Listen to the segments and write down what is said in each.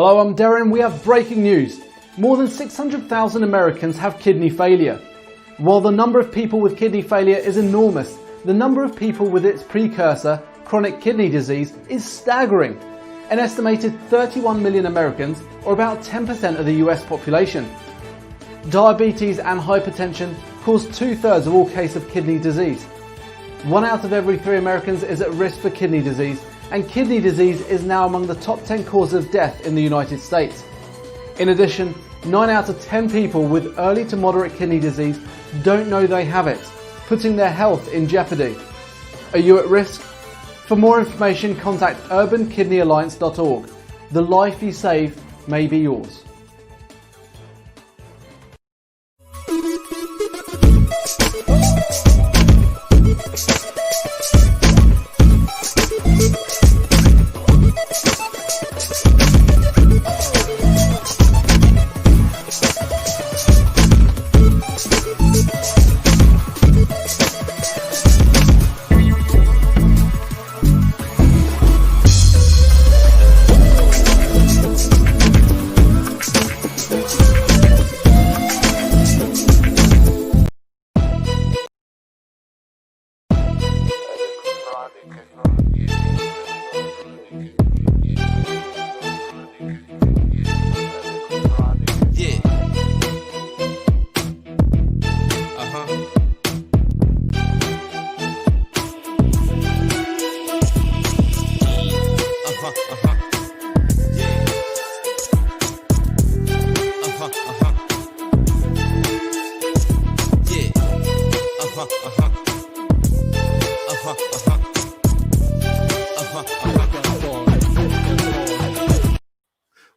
Hello, I'm Darren. We have breaking news. More than 600,000 Americans have kidney failure. While the number of people with kidney failure is enormous, the number of people with its precursor, chronic kidney disease, is staggering. An estimated 31 million Americans, or about 10% of the US population. Diabetes and hypertension cause 2/3 of all cases of kidney disease. 1 out of every 3 Americans is at risk for kidney disease, and kidney disease is now among the top 10 causes of death in the United States. In addition, 9 out of 10 people with early to moderate kidney disease don't know they have it, putting their health in jeopardy. Are you at risk? For more information, contact urbankidneyalliance.org. The life you save may be yours.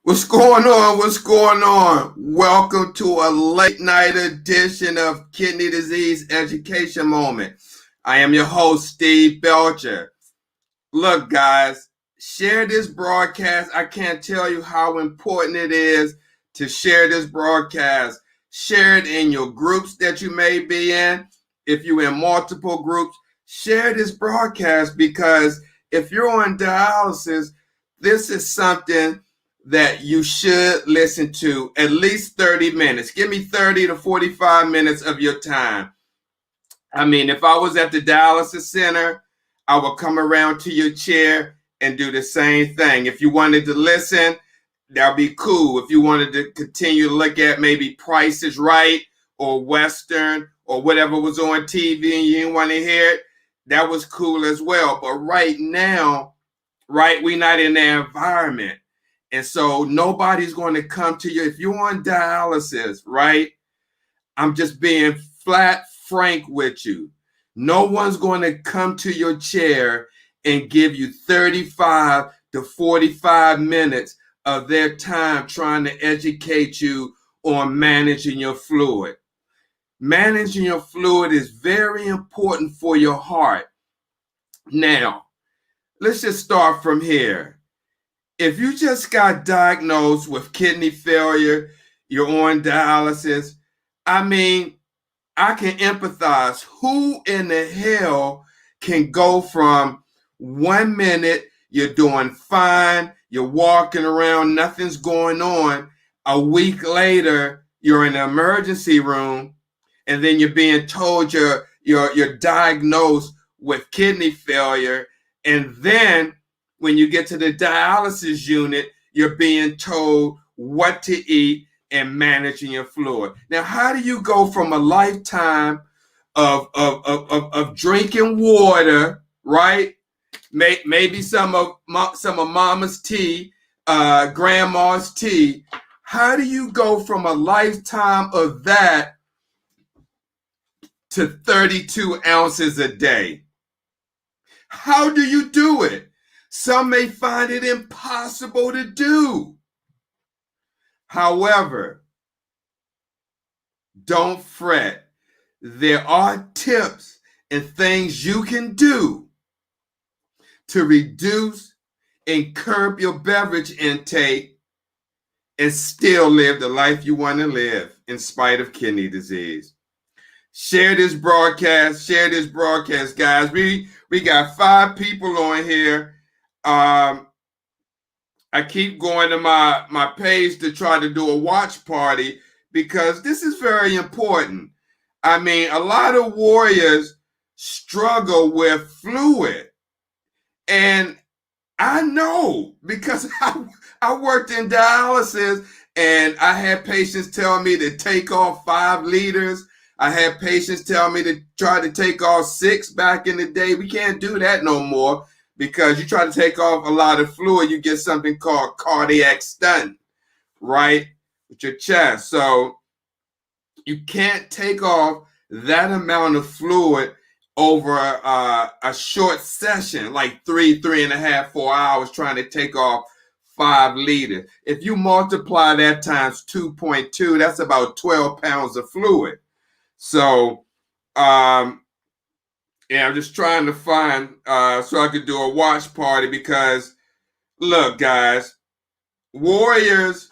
What's going on? What's going on? Welcome to a late night edition of Kidney Disease Education Moment. I am your host, Steve Belcher. Look, guys, share this broadcast. I can't tell you how important it is to share this broadcast. Share it in your groups that you may be in. If you're in multiple groups, share this broadcast, because if you're on dialysis, this is something that you should listen to at least 30 minutes. Give me 30 to 45 minutes of your time. I mean, if I was at the dialysis center, I would come around to your chair and do the same thing. If you wanted to listen, that'd be cool. If you wanted to continue to look at maybe Price is Right or Western or whatever was on TV and you didn't want to hear it, that was cool as well. But right now, we're not in that environment. And so nobody's going to come to you. If you're on dialysis, right? I'm just being flat frank with you. No one's going to come to your chair and give you 35 to 45 minutes of their time trying to educate you on managing your fluid. Managing your fluid is very important for your heart. Now, let's just start from here. If you just got diagnosed with kidney failure, you're on dialysis, I mean, I can empathize. Who in the hell can go from 1 minute, you're doing fine, you're walking around, nothing's going on, a week later, you're in the emergency room, and then you're being told you're diagnosed with kidney failure, and then when you get to the dialysis unit, you're being told what to eat and managing your fluid. Now, how do you go from a lifetime of drinking water, right? Maybe some of mama's tea, grandma's tea. How do you go from a lifetime of that to 32 ounces a day? How do you do it? Some may find it impossible to do. However, don't fret. There are tips and things you can do to reduce and curb your beverage intake and still live the life you want to live in spite of kidney disease. Share this broadcast, guys. We got 5 people on here. I keep going to my page to try to do a watch party because this is very important. I mean, a lot of warriors struggle with fluid. And I know because I worked in dialysis and I had patients tell me to take off 5 liters. I had patients tell me to try to take off 6 back in the day. We can't do that no more because you try to take off a lot of fluid, you get something called cardiac stunt, right, with your chest. So you can't take off that amount of fluid over a short session, like 3.5, 4 hours, trying to take off 5 liters. If you multiply that times 2.2, that's about 12 pounds of fluid. So, yeah, I'm just trying to find so I could do a watch party because, look, guys, warriors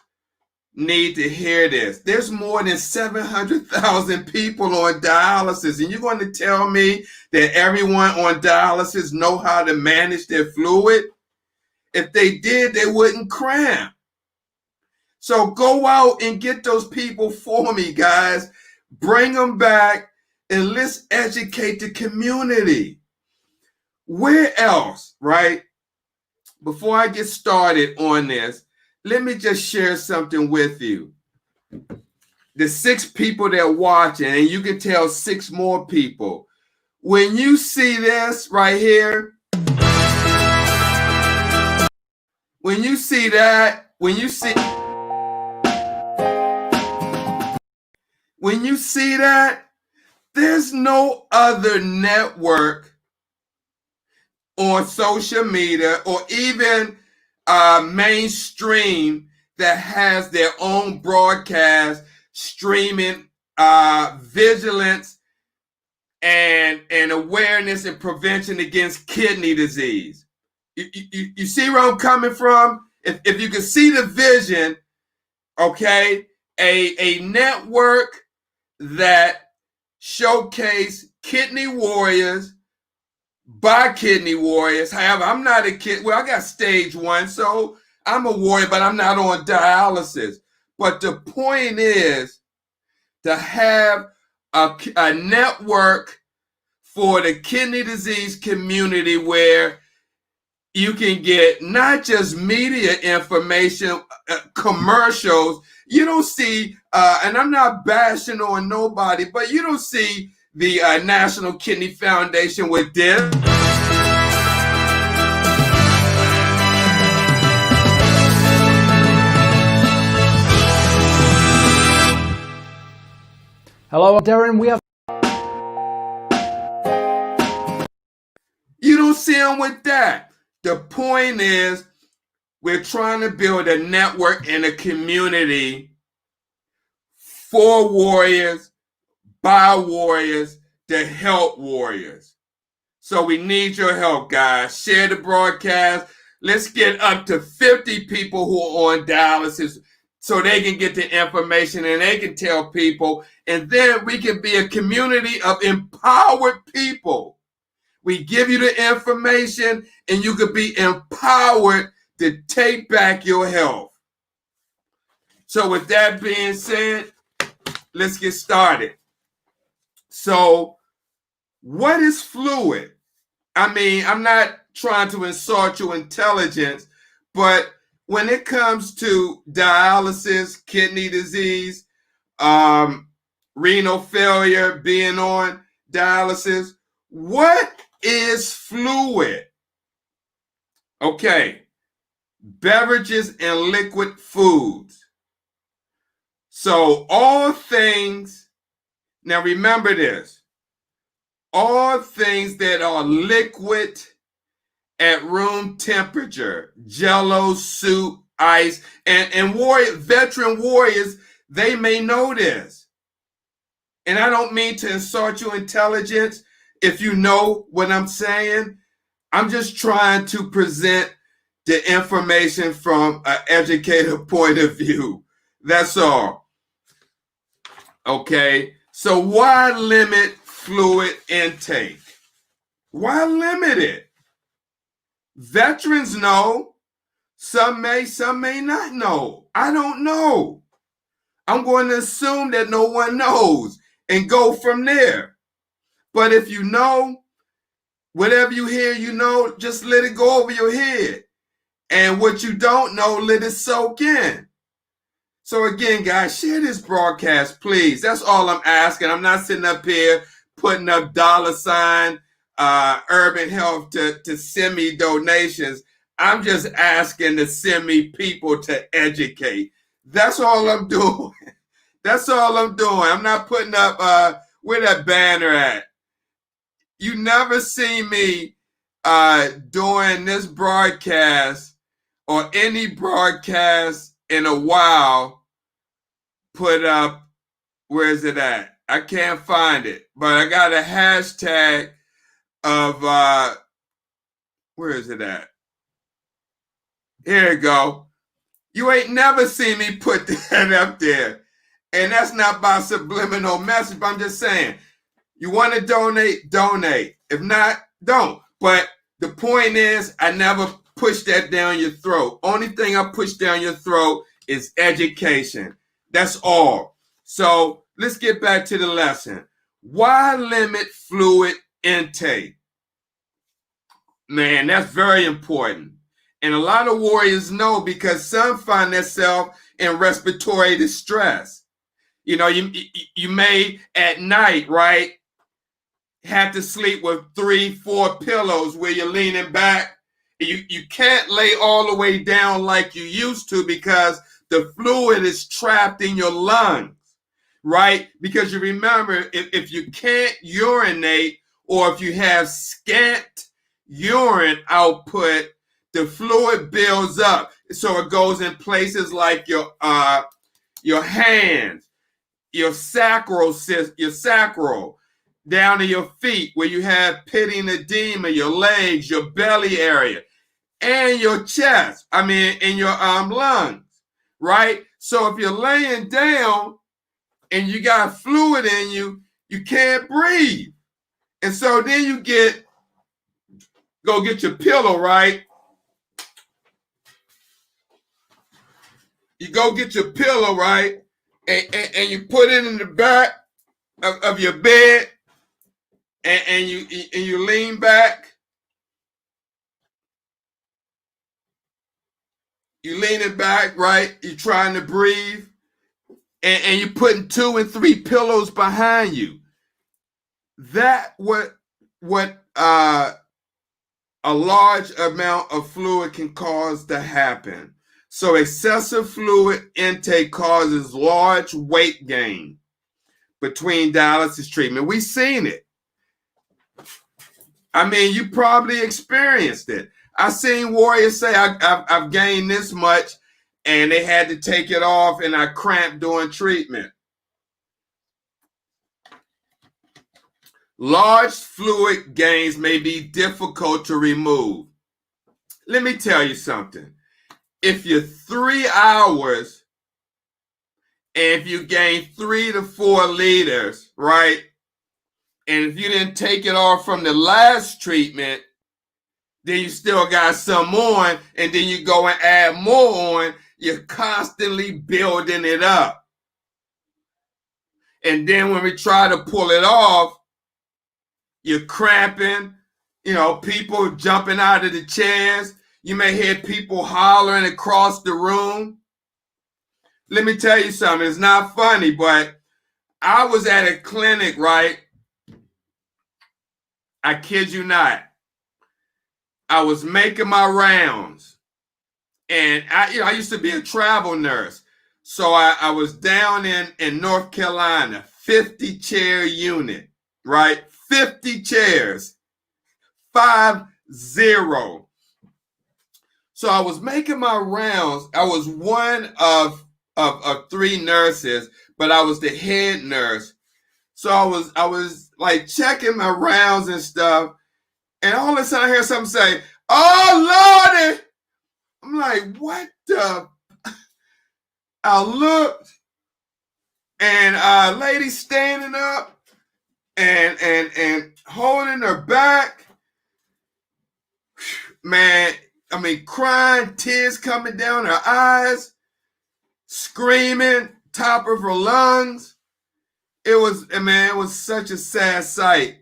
need to hear this. There's more than 700,000 people on dialysis, and you're going to tell me that everyone on dialysis know how to manage their fluid? If they did, they wouldn't cramp. So go out and get those people for me, guys. Bring them back and let's educate the community. Where else, right? Before I get started on this, let me just share something with you. The 6 people that are watching, and you can tell 6 more people. When you see this right here, when you see that, when you see that, there's no other network on social media or even mainstream that has their own broadcast streaming vigilance and awareness and prevention against kidney disease. You see where I'm coming from? If you can see the vision, okay, a network that showcase kidney warriors by kidney warriors. However, I'm not a kid. Well, I got stage 1, so I'm a warrior, but I'm not on dialysis. But the point is to have a network for the kidney disease community where you can get not just media information, commercials. You don't see, and I'm not bashing on nobody, but you don't see the National Kidney Foundation with this. Hello, I'm Darren. We have. You don't see them with that. The point is, we're trying to build a network and a community for warriors, by warriors, to help warriors. So we need your help, guys. Share the broadcast. Let's get up to 50 people who are on dialysis so they can get the information and they can tell people. And then we can be a community of empowered people. We give you the information and you can be empowered to take back your health. So with that being said, let's get started. So what is fluid? I mean, I'm not trying to insult your intelligence, but when it comes to dialysis, kidney disease, renal failure, being on dialysis, what is fluid? Okay, beverages and liquid foods. So all things, now remember this, all things that are liquid at room temperature, jello, soup, ice, and veteran warriors, they may know this. And I don't mean to insult your intelligence if you know what I'm saying. I'm just trying to present the information from an educator point of view. That's all. Okay, so why limit fluid intake? Why limit it? Veterans know. Some may not know. I don't know. I'm going to assume that no one knows and go from there. But if you know, whatever you hear, just let it go over your head. And what you don't know, let it soak in. So again, guys, share this broadcast, please. That's all I'm asking. I'm not sitting up here putting up $ Urban Health to send me donations. I'm just asking to send me people to educate. That's all I'm doing. That's all I'm doing. I'm not putting up where that banner at. You never see me doing this broadcast or any broadcast in a while put up, where is it at? I can't find it, but I got a hashtag of, where is it at? Here you go. You ain't never seen me put that up there. And that's not by subliminal message, but I'm just saying, you want to donate, donate. If not, don't. But the point is, I never push that down your throat. Only thing I push down your throat is education. That's all. So let's get back to the lesson. Why limit fluid intake? Man, that's very important. And a lot of warriors know, because some find themselves in respiratory distress. You know, you may at night, right, have to sleep with 3-4 pillows where you're leaning back. You can't lay all the way down like you used to, because the fluid is trapped in your lungs, right? Because you remember, if you can't urinate, or if you have scant urine output, the fluid builds up. So it goes in places like your hands, your sacral, down to your feet where you have pitting edema, your legs, your belly area, and your chest. In your lungs, right? So if you're laying down and you got fluid in you, you can't breathe. And so then you go get your pillow, right? You go get your pillow, right? And you put it in the back of your bed, and you lean back. You leaning back, right? You're trying to breathe, and you're putting 2 and 3 pillows behind you. That what a large amount of fluid can cause to happen. So excessive fluid intake causes large weight gain between dialysis treatment. We've seen it. You probably experienced it. I seen warriors say, I've gained this much, and they had to take it off, and I cramped during treatment. Large fluid gains may be difficult to remove. Let me tell you something. If you're 3 hours, and if you gain 3 to 4 liters, right? And if you didn't take it off from the last treatment, then you still got some on, and then you go and add more on. You're constantly building it up. And then when we try to pull it off, you're cramping, people jumping out of the chairs. You may hear people hollering across the room. Let me tell you something. It's not funny, but I was at a clinic, right? I kid you not. I was making my rounds, and I used to be a travel nurse. So I was down in North Carolina, 50-chair unit, right? 50 chairs, 50. So I was making my rounds. I was one of 3 nurses, but I was the head nurse. So I was like checking my rounds and stuff. And all of a sudden I hear something say, "Oh, Lordy!" I'm like, what the? I looked, and a lady standing up and holding her back. Man, crying, tears coming down her eyes, screaming, top of her lungs. It was such a sad sight.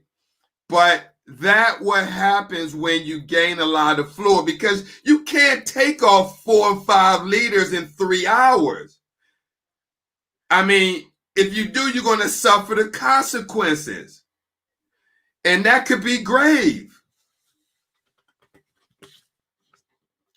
But that what happens when you gain a lot of fluid, because you can't take off 4 or 5 liters in 3 hours. If you do, you're going to suffer the consequences. And that could be grave.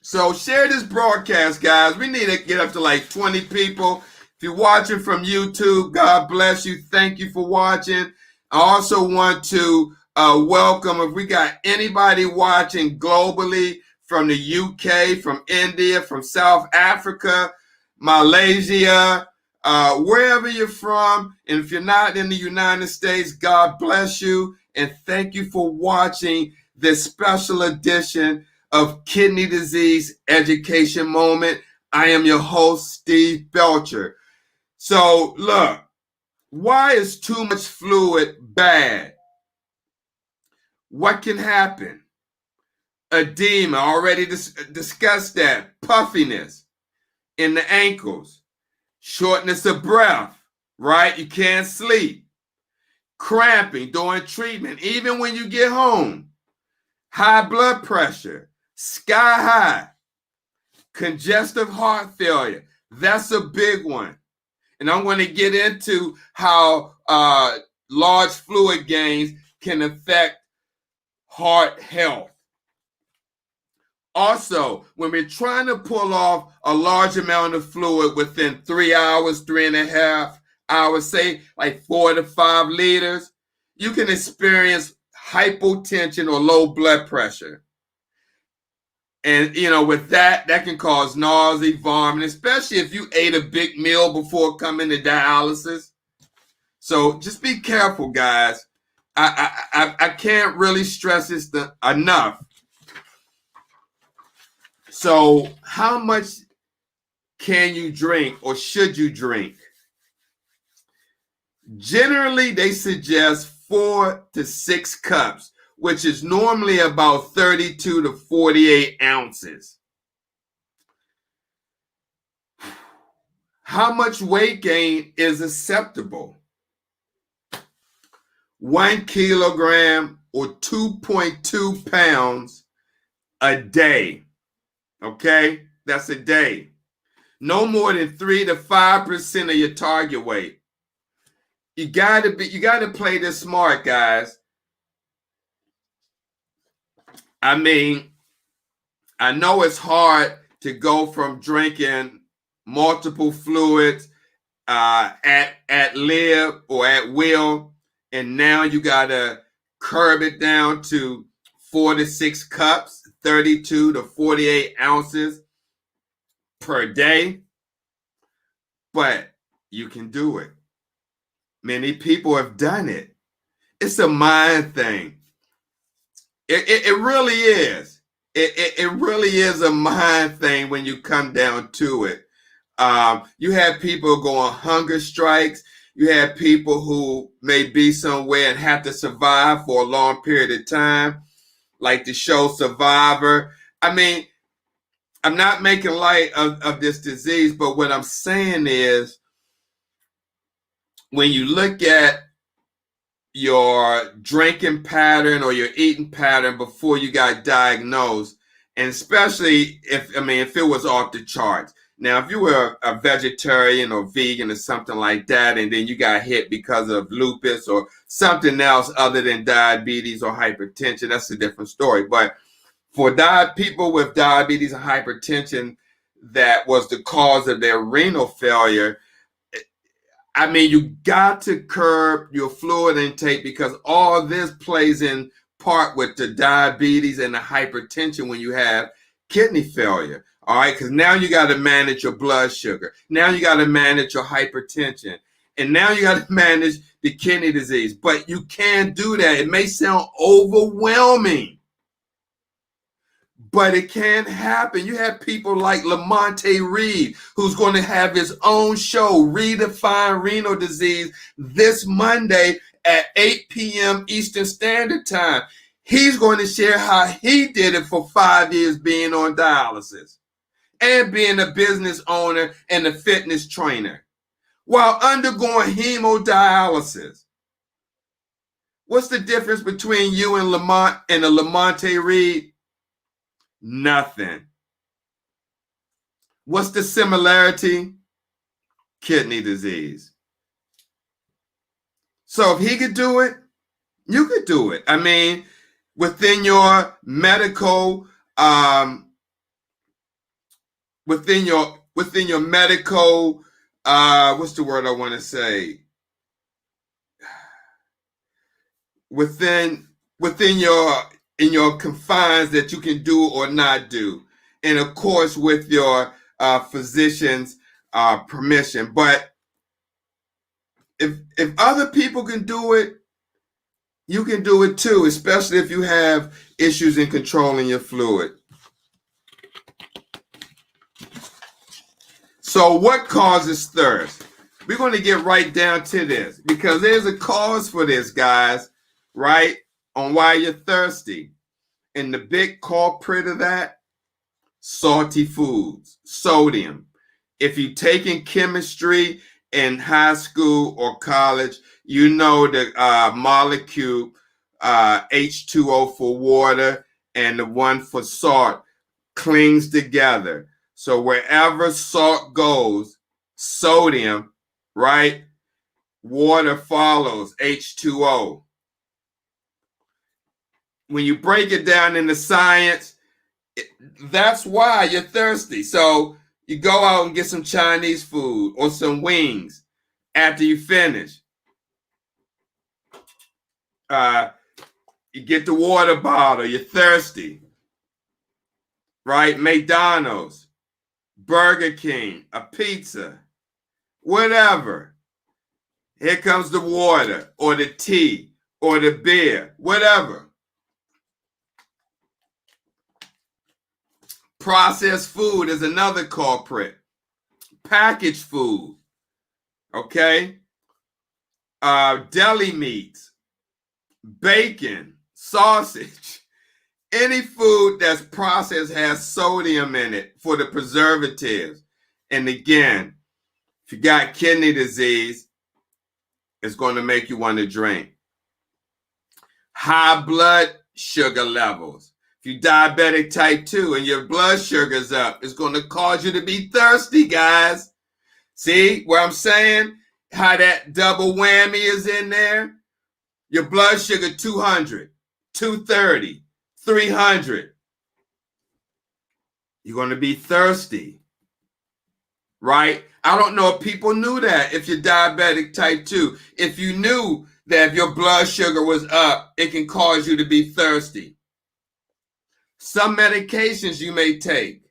So share this broadcast, guys. We need to get up to like 20 people. If you're watching from YouTube, God bless you. Thank you for watching. I also want to welcome, if we got anybody watching globally from the UK, from India, from South Africa, Malaysia, wherever you're from. And if you're not in the United States, God bless you. And thank you for watching this special edition of Kidney Disease Education Moment. I am your host, Steve Belcher. So look, why is too much fluid bad? What can happen? Edema, already discussed that. Puffiness in the ankles. Shortness of breath, right? You can't sleep. Cramping during treatment, even when you get home. High blood pressure, sky high. Congestive heart failure, that's a big one. And I'm going to get into how large fluid gains can affect heart health. Also, when we're trying to pull off a large amount of fluid within 3 hours, 3.5 hours, say like 4 to 5 liters, you can experience hypotension or low blood pressure. And, with that can cause nausea, vomiting, especially if you ate a big meal before coming to dialysis. So just be careful, guys. I can't really stress this enough. So how much can you drink or should you drink? Generally, they suggest 4 to 6 cups, which is normally about 32 to 48 ounces. How much weight gain is acceptable? 1 kilogram or 2.2 pounds a day. Okay, that's a day. No more than 3 to 5% of your target weight. You gotta play this smart, guys. I know it's hard to go from drinking multiple fluids at live or at will, and now you gotta curb it down to 4 to 6 cups, 32 to 48 ounces per day. But you can do it. Many people have done it. It's a mind thing. It really is. It really is a mind thing when you come down to it. You have people go on hunger strikes. You have people who may be somewhere and have to survive for a long period of time, like the show Survivor. I'm not making light of this disease, but what I'm saying is, when you look at your drinking pattern or your eating pattern before you got diagnosed, and especially if it was off the charts. Now, if you were a vegetarian or vegan or something like that, and then you got hit because of lupus or something else other than diabetes or hypertension, that's a different story. But for people with diabetes and hypertension, that was the cause of their renal failure. You got to curb your fluid intake, because all this plays in part with the diabetes and the hypertension when you have kidney failure. All right, because now you got to manage your blood sugar. Now you got to manage your hypertension. And now you got to manage the kidney disease. But you can't do that. It may sound overwhelming, but it can happen. You have people like Lamonte Reed, who's going to have his own show, Redefine Renal Disease, this Monday at 8 p.m. Eastern Standard Time. He's going to share how he did it for 5 years being on dialysis and being a business owner and a fitness trainer while undergoing hemodialysis. What's the difference between you and Lamont and a Lamonte Reed? Nothing. What's the similarity? Kidney disease. So if he could do it, you could do it. I mean, within your medical, within your medical, what's the word I want to say? Within in your confines that you can do or not do, and of course with your physician's permission. But if other people can do it, you can do it too, especially if you have issues in controlling your fluid. So what causes thirst? We're going to get right down to this because there's a cause for this, guys, right? On why you're thirsty. And the big culprit of that, salty foods, sodium. If you're taking chemistry in high school or college, you know the molecule H2O for water and the one for salt clings together. So wherever salt goes, sodium, right? Water follows, H2O. When you break it down into science, that's why you're thirsty. So you go out and get some Chinese food or some wings after you finish. You get the water bottle, you're thirsty, right? McDonald's, Burger King, a pizza, whatever. Here comes the water or the tea or the beer, whatever. Processed food is another culprit. Packaged food, okay? Deli meats, bacon, sausage. Any food that's processed has sodium in it for the preservatives. And again, if you got kidney disease, it's going to make you want to drink. High blood sugar levels. If you're diabetic type 2 and your blood sugar's up, it's going to cause you to be thirsty, guys. See where I'm saying how that double whammy is in there? Your blood sugar 200, 230, 300. You're going to be thirsty, right? I don't know if people knew that if you're diabetic type 2. If you knew that if your blood sugar was up, it can cause you to be thirsty. Some medications you may take.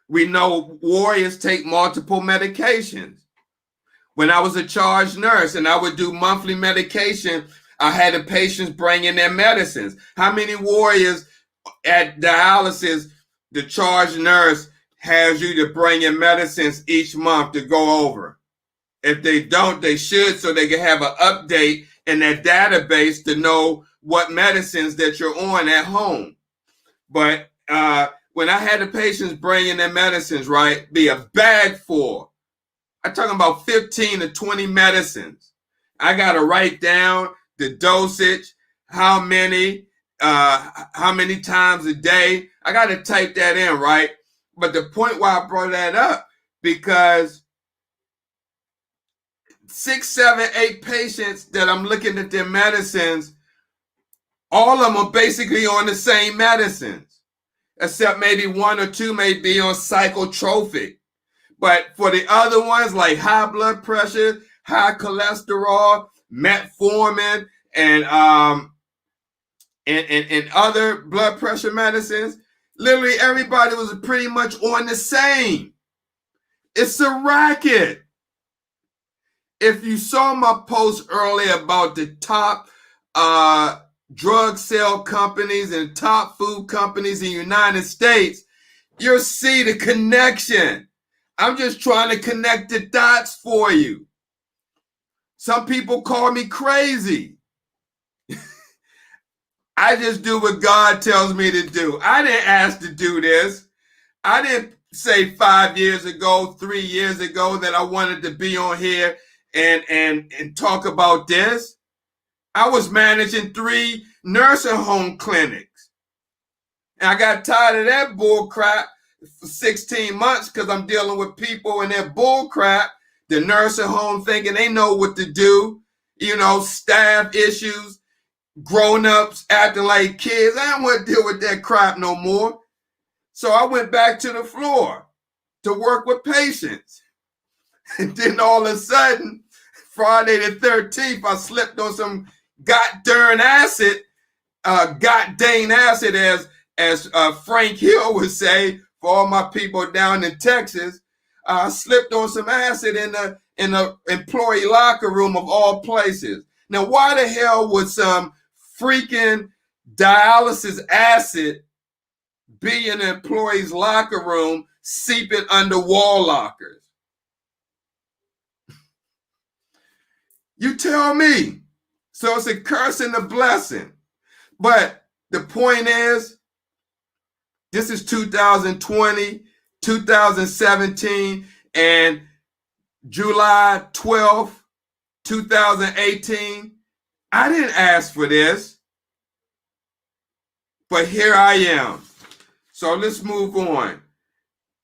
We know warriors take multiple medications. When I was a charge nurse and I would do monthly medication, I had the patients bring in their medicines. How many warriors at dialysis, the charge nurse has you to bring in medicines each month to go over? If they don't, they should, so they can have an update in their database to know what medicines that you're on at home. But when I had the patients bring in their medicines, right, be a bag full. I'm talking about 15 to 20 medicines. I got to write down the dosage, how many times a day. I got to type that in, right? But the point why I brought that up, because 6, 7, 8 patients that I'm looking at their medicines, all of them are basically on the same medicines, except maybe 1 or 2 may be on psychotropic. But for the other ones, like high blood pressure, high cholesterol, metformin, and other blood pressure medicines, literally everybody was pretty much on the same. It's a racket. If you saw my post earlier about the top drug sale companies and top food companies in the United States, you'll see the connection. I'm just trying to connect the dots for you. Some people call me crazy. I just do what God tells me to do. I didn't ask to do this. I didn't say 5 years ago, 3 years ago that I wanted to be on here and talk about this. I was managing 3 nursing home clinics. And I got tired of that bull crap for 16 months because I'm dealing with people and their bull crap. The nursing home thinking they know what to do, staff issues, grown-ups acting like kids. I don't want to deal with that crap no more. So I went back to the floor to work with patients. And then all of a sudden, Friday the 13th, I slipped on some goddamn acid, as Frank Hill would say, for all my people down in Texas. I slipped on some acid in the employee locker room of all places. Now, why the hell would some freaking dialysis acid be in an employee's locker room, seeping under wall lockers? You tell me. So it's a curse and a blessing. But the point is, this is 2020, 2017, and July 12th, 2018. I didn't ask for this, but here I am. So let's move on.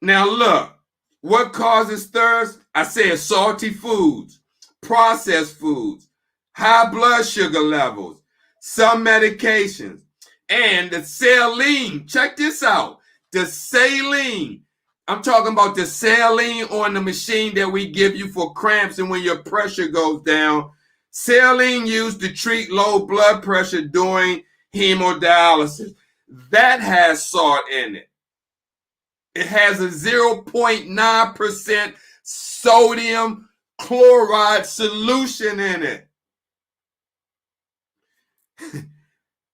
Now look, what causes thirst? I said salty foods, processed foods, high blood sugar levels, some medications, and the saline. Check this out. The saline. I'm talking about the saline on the machine that we give you for cramps and when your pressure goes down. Saline used to treat low blood pressure during hemodialysis. That has salt in it. It has a 0.9% sodium chloride solution in it.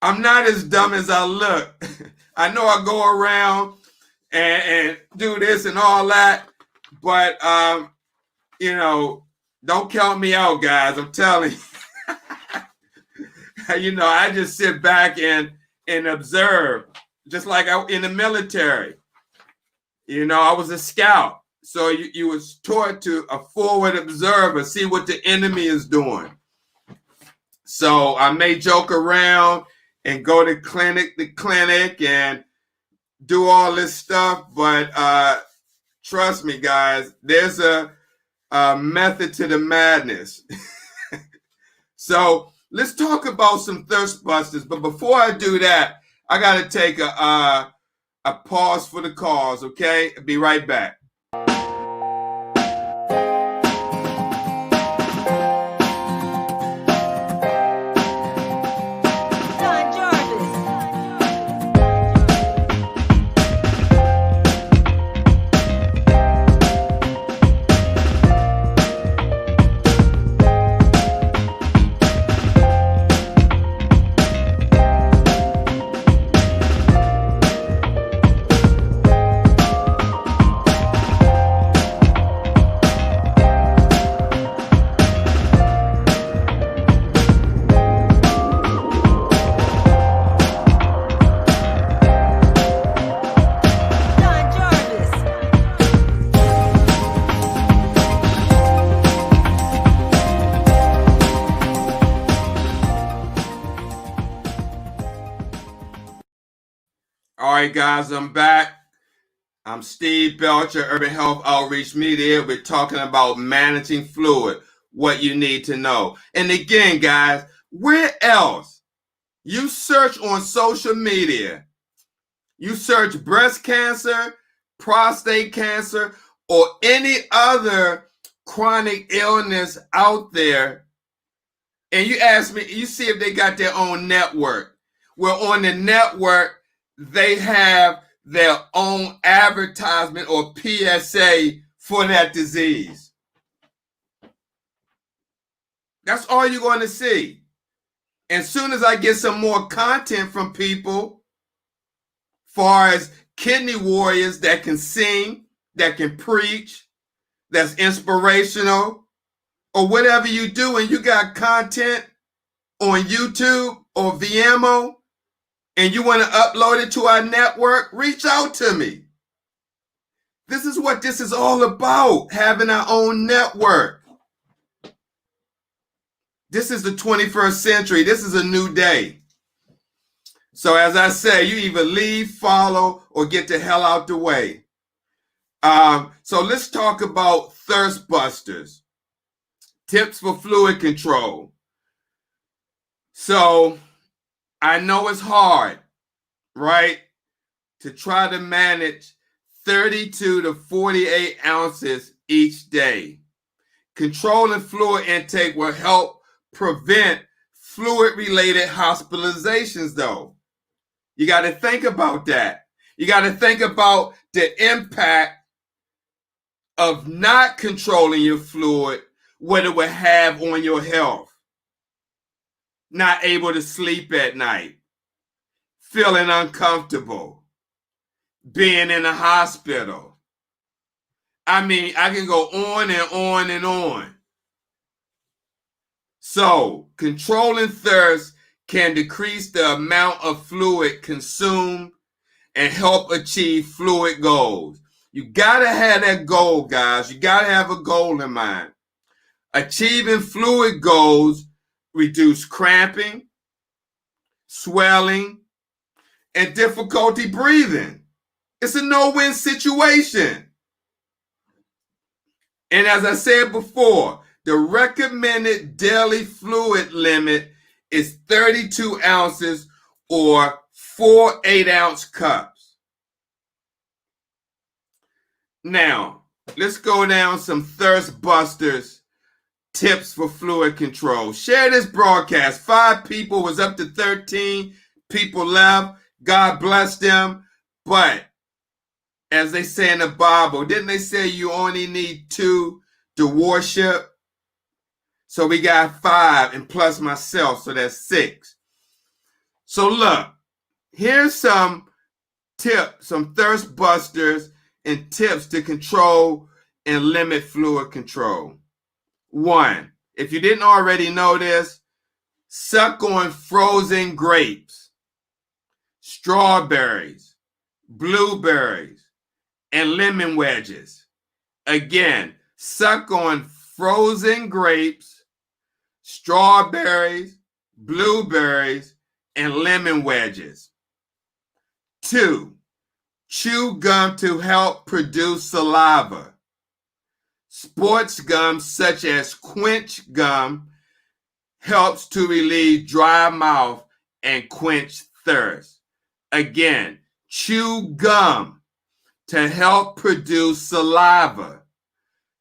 I'm not as dumb as I look. I know I go around and do this and all that, but don't count me out, guys. I'm telling you. I just sit back and observe, just like in the military. I was a scout, so you was taught to a forward observer, see what the enemy is doing. So I may joke around and go to clinic and do all this stuff, but trust me, guys, there's a method to the madness. So let's talk about some thirst busters. But before I do that, I got to take a pause for the cause, okay? I'll be right back. All right, guys, I'm back. I'm Steve Belcher, Urban Health Outreach Media. We're talking about managing fluid, what you need to know. And again, guys, where else? You search on social media. You search breast cancer, prostate cancer, or any other chronic illness out there, and you ask me, you see if they got their own network. Well, on the network, they have their own advertisement or PSA for that disease. That's all you're going to see. As soon as I get some more content from people, far as kidney warriors that can sing, that can preach, that's inspirational, or whatever you do and you got content on YouTube or Vimeo, and you want to upload it to our network, reach out to me. This is what this is all about, having our own network. This is the 21st century. This is a new day. So as I say, you either leave, follow, or get the hell out the way. So let's talk about thirst busters. Tips for fluid control. So I know it's hard, right, to try to manage 32 to 48 ounces each day. Controlling fluid intake will help prevent fluid-related hospitalizations, though. You got to think about that. You got to think about the impact of not controlling your fluid, what it would have on your health. Not able to sleep at night, feeling uncomfortable, being in the hospital. I mean, I can go on and on and on. So, controlling thirst can decrease the amount of fluid consumed and help achieve fluid goals. You gotta have that goal, guys. You gotta have a goal in mind. Achieving fluid goals reduce cramping, swelling, and difficulty breathing. It's a no-win situation. And as I said before, the recommended daily fluid limit is 32 ounces or 4 8-ounce cups. Now, let's go down some thirst busters. Tips for fluid control. Share this broadcast. 5 people, was up to 13 people left. God bless them. But as they say in the Bible, didn't they say you only need 2 to worship? So we got 5 and plus myself, so that's 6. So look, here's some tips, some thirst busters and tips to control and limit fluid control. 1, if you didn't already know this, suck on frozen grapes, strawberries, blueberries, and lemon wedges. Again, suck on frozen grapes, strawberries, blueberries, and lemon wedges. 2, chew gum to help produce saliva. Sports gum such as Quench gum helps to relieve dry mouth and quench thirst. Again, chew gum to help produce saliva.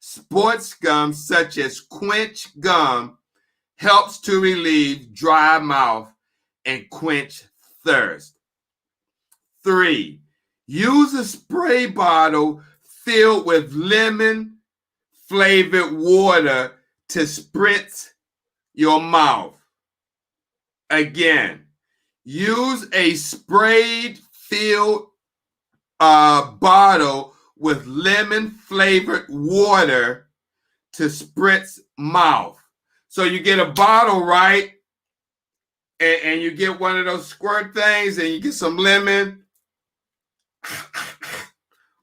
Sports gum such as Quench gum helps to relieve dry mouth and quench thirst. 3, use a spray bottle filled with lemon flavored water to spritz your mouth. Again, use a sprayed filled bottle with lemon flavored water to spritz mouth. So you get a bottle, right? And you get one of those squirt things and you get some lemon.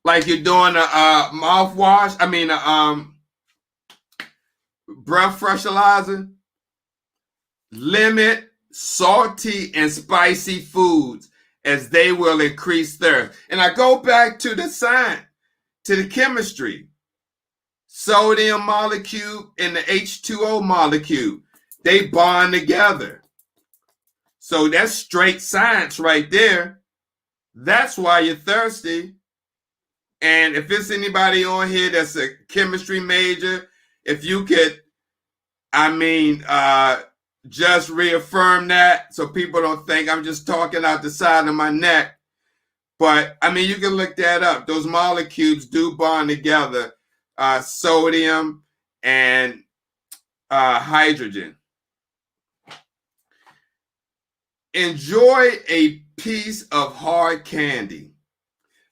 Like you're doing a mouthwash. I mean, breath freshalizer. Limit salty and spicy foods as they will increase thirst. And I go back to the science, to the chemistry. Sodium molecule and the H2O molecule, they bond together. So that's straight science right there. That's why you're thirsty. And if it's anybody on here that's a chemistry major, if you could, just reaffirm that so people don't think I'm just talking out the side of my neck. But, you can look that up. Those molecules do bond together, sodium and hydrogen. Enjoy a piece of hard candy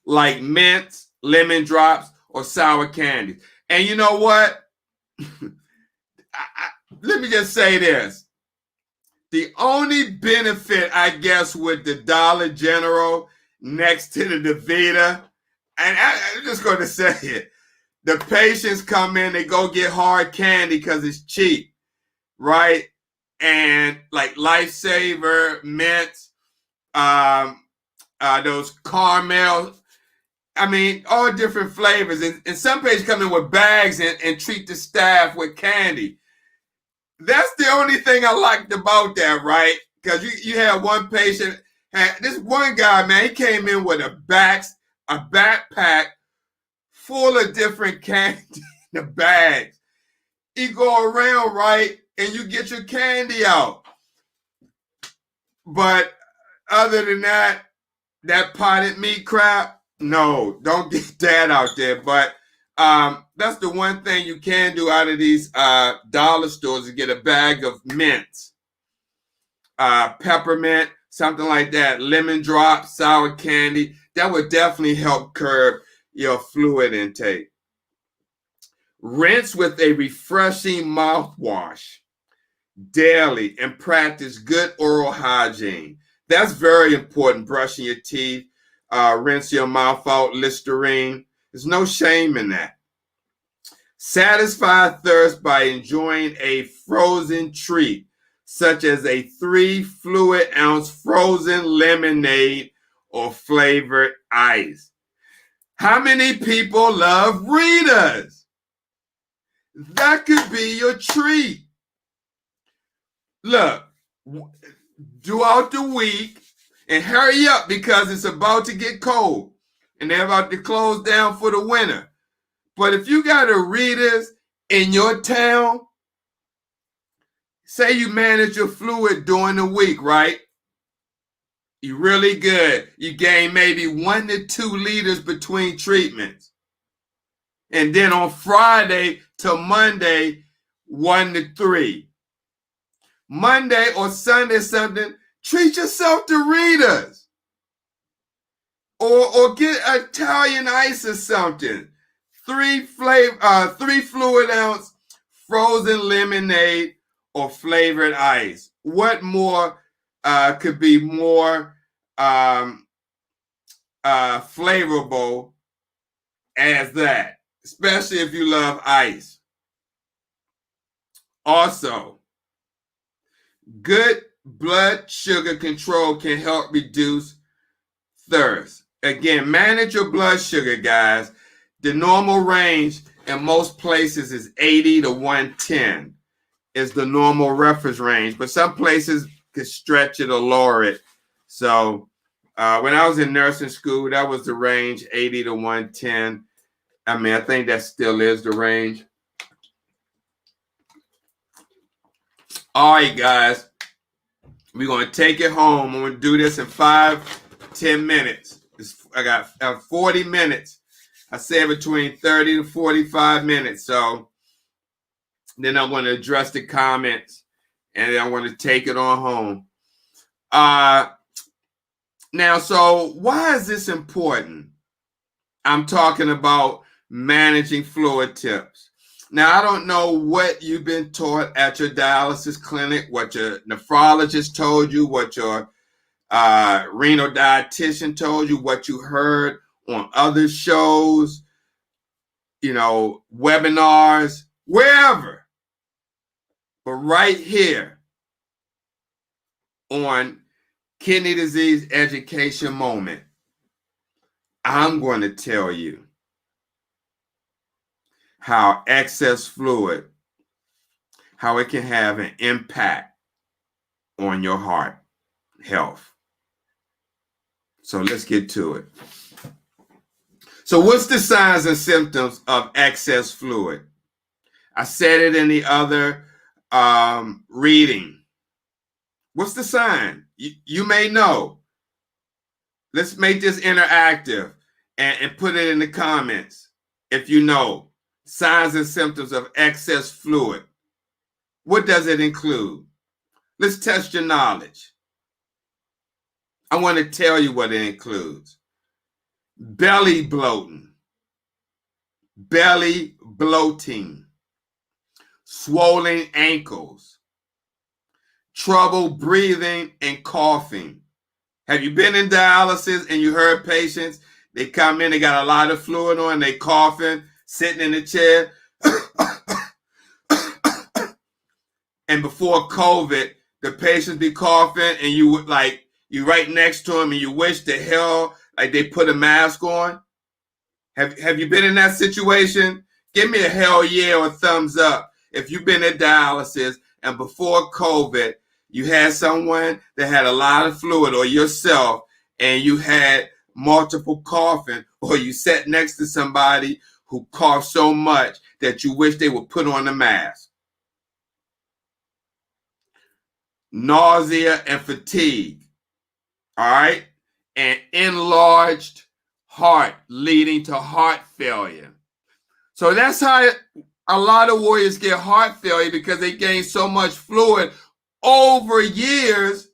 like mints, lemon drops, or sour candy. And you know what? Let me just say this. The only benefit, I guess, with the Dollar General next to the DaVita, and I'm just going to say it, the patients come in, they go get hard candy because it's cheap, right? And like Lifesaver, mints, those caramel, I mean, all different flavors. And some patients come in with bags and treat the staff with candy. That's the only thing I liked about that, right? Because you had one patient, this one guy, man, he came in with a backpack full of different candy in the bags. You go around, right, and you get your candy out. But other than that potted meat crap, no, don't get that out there. But that's the one thing you can do out of these dollar stores is get a bag of mints, peppermint, something like that, lemon drop, sour candy. That would definitely help curb your fluid intake. Rinse with a refreshing mouthwash daily and practice good oral hygiene. That's very important, brushing your teeth, rinse your mouth out, Listerine. There's no shame in that. Satisfy thirst by enjoying a frozen treat, such as a 3 fluid ounce frozen lemonade or flavored ice. How many people love Ritas? That could be your treat. Look, throughout the week, and hurry up because it's about to get cold and they're about to close down for the winter. But if you got a Ritas in your town, say you manage your fluid during the week, right? You're really good. You gain maybe 1 to 2 liters between treatments. And then on Friday to Monday, 1 to 3. Monday or Sunday something, treat yourself to Ritas. Or get Italian ice or something. 3 fluid ounce frozen lemonade or flavored ice. What more could be more flavorful as that? Especially if you love ice. Also, good blood sugar control can help reduce thirst. Again, manage your blood sugar, guys. The normal range in most places is 80 to 110 is the normal reference range, but some places could stretch it or lower it. So when I was in nursing school, that was the range, 80 to 110. I mean, I think that still is the range. All right, guys, we're going to take it home. I'm going to do this in 5-10 minutes. I got 40 minutes. I say between 30 to 45 minutes. So then I'm going to address the comments and then I'm going to take it on home. Now, so why is this important? I'm talking about managing fluid tips. Now, I don't know what you've been taught at your dialysis clinic, what your nephrologist told you, what your renal dietitian told you, what you heard on other shows, webinars, wherever. But right here on Kidney Disease Education Moment, I'm going to tell you how excess fluid, how it can have an impact on your heart health. So let's get to it. So what's the signs and symptoms of excess fluid? I said it in the other reading. What's the sign? You may know. Let's make this interactive and put it in the comments if you know. Signs and symptoms of excess fluid. What does it include? Let's test your knowledge. I want to tell you what it includes. Belly bloating, belly bloating, swollen ankles, trouble breathing, and coughing. Have you been in dialysis and you heard patients, they come in, they got a lot of fluid on, they coughing, sitting in the chair. And before COVID, the patients be coughing and you right next to them and you wish the hell like they put a mask on. Have you been in that situation? Give me a hell yeah or a thumbs up if you've been at dialysis and before COVID, you had someone that had a lot of fluid or yourself and you had multiple coughing, or you sat next to somebody who coughed so much that you wish they would put on a mask. Nausea and fatigue, all right? And enlarged heart leading to heart failure. So that's how a lot of warriors get heart failure, because they gain so much fluid over years.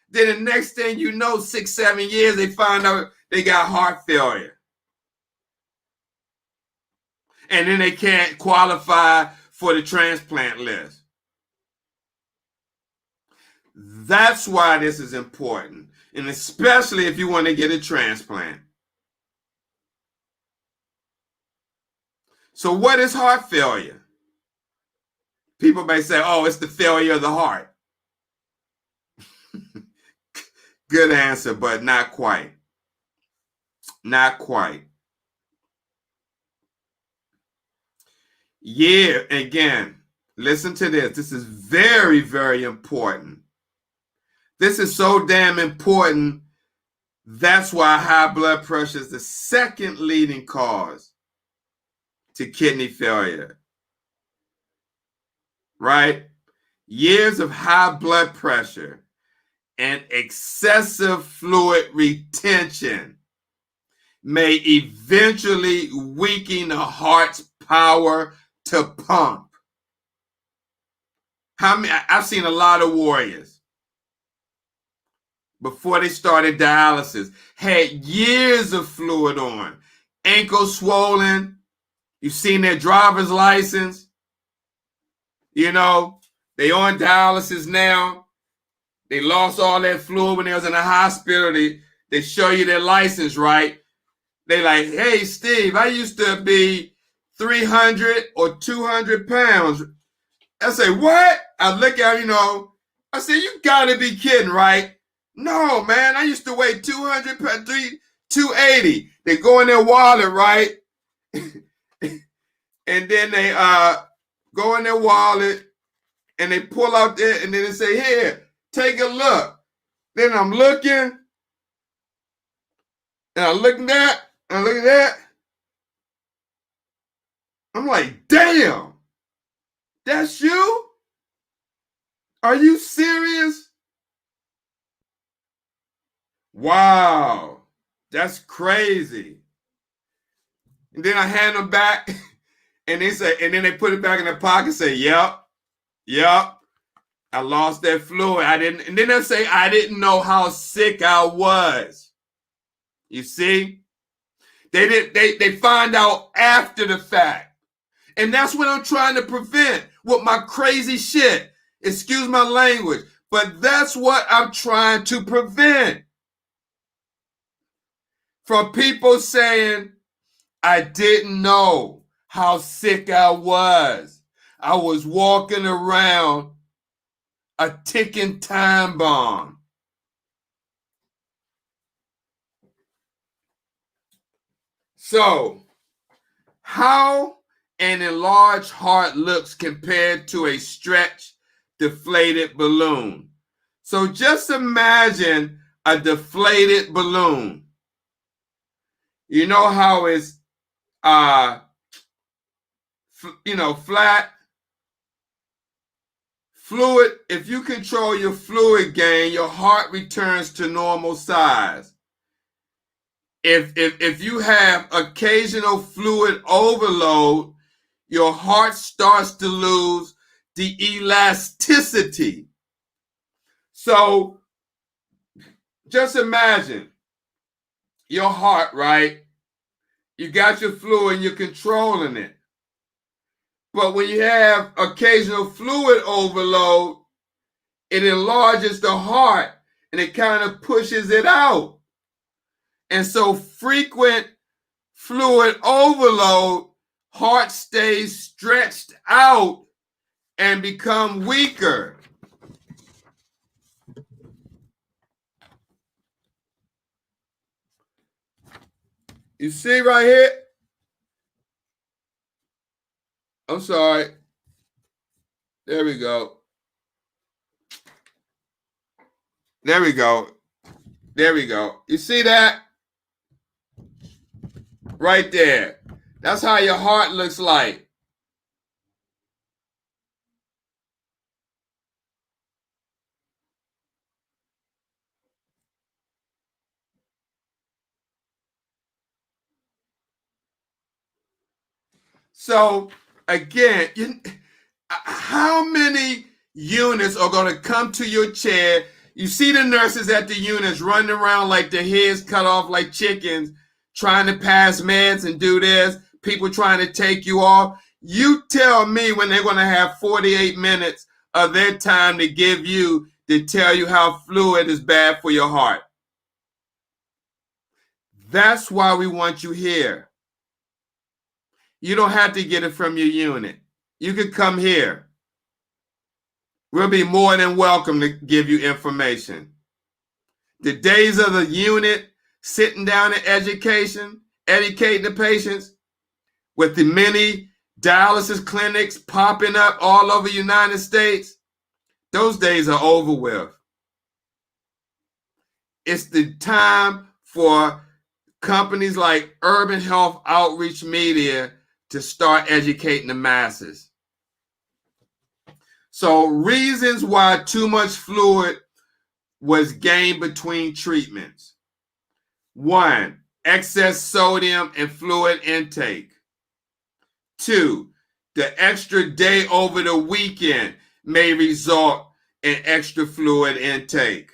Then the next thing you know, 6-7 years, they find out they got heart failure. And then they can't qualify for the transplant list. That's why this is important, and especially if you want to get a transplant. So what is heart failure? People may say, oh, it's the failure of the heart. Good answer, but not quite. Not quite. Yeah, again, listen to this. This is very, very important. This is so damn important. That's why high blood pressure is the second leading cause to kidney failure. Right? Years of high blood pressure and excessive fluid retention may eventually weaken the heart's power to pump. I've seen a lot of warriors before they started dialysis had years of fluid on, ankle swollen. You've seen their driver's license. You know, they on dialysis now. They lost all that fluid when they was in the hospital. They show you their license, right? They like, hey, Steve, I used to be 300 or 200 pounds. I say, what? I look at, I say, you gotta be kidding, right? No, man, I used to weigh 200 pounds, 280. They go in their wallet, right? And then they go in their wallet and they pull out there and then they say, here, take a look. Then I'm looking and I'm looking at that. I'm like, damn, that's you? Are you serious? Wow, that's crazy. And then I hand them back and then they put it back in their pocket and say, yep, I lost that fluid. And then they say, I didn't know how sick I was. You see? They find out after the fact. And that's what I'm trying to prevent with my crazy shit. Excuse my language, but that's what I'm trying to prevent. From people saying, I didn't know how sick I was. I was walking around a ticking time bomb. So, how an enlarged heart looks compared to a stretched, deflated balloon. So just imagine a deflated balloon. You know how it's, flat? Fluid, if you control your fluid gain, your heart returns to normal size. If you have occasional fluid overload, your heart starts to lose the elasticity. So just imagine your heart, right? You got your fluid and you're controlling it. But when you have occasional fluid overload, it enlarges the heart and it kind of pushes it out. And so frequent fluid overload, heart stays stretched out and become weaker. You see right here? I'm sorry. There we go. There we go. There we go. You see that? Right there. That's how your heart looks like. So again, how many units are going to come to your chair? You see the nurses at the units running around like their heads cut off like chickens, trying to pass meds and do this, people trying to take you off. You tell me when they're going to have 48 minutes of their time to give you to tell you how fluid is bad for your heart. That's why we want you here. You don't have to get it from your unit. You could come here. We'll be more than welcome to give you information. The days of the unit, sitting down in education, educating the patients, with the many dialysis clinics popping up all over the United States, those days are over with. It's the time for companies like Urban Health Outreach Media to start educating the masses. So reasons why too much fluid was gained between treatments. 1, excess sodium and fluid intake. 2, the extra day over the weekend may result in extra fluid intake.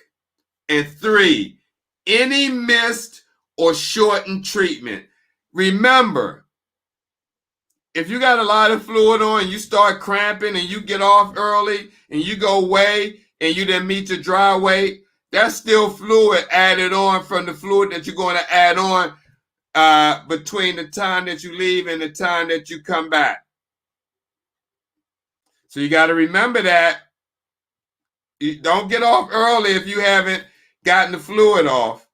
And 3, any missed or shortened treatment. Remember, if you got a lot of fluid on and you start cramping and you get off early and you go weigh and you didn't meet your dry weight, that's still fluid added on from the fluid that you're going to add on between the time that you leave and the time that you come back. So you got to remember that. You don't get off early if you haven't gotten the fluid off.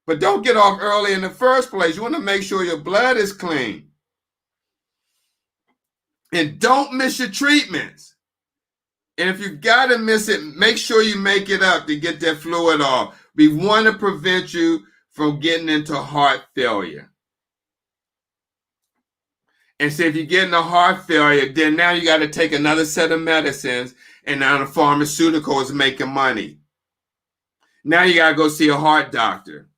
But don't get off early in the first place. You want to make sure your blood is clean. And don't miss your treatments. And if you got to miss it, make sure you make it up to get that fluid off. We want to prevent you from getting into heart failure. And so if you get into heart failure, then now you got to take another set of medicines, and now the pharmaceutical is making money. Now you got to go see a heart doctor.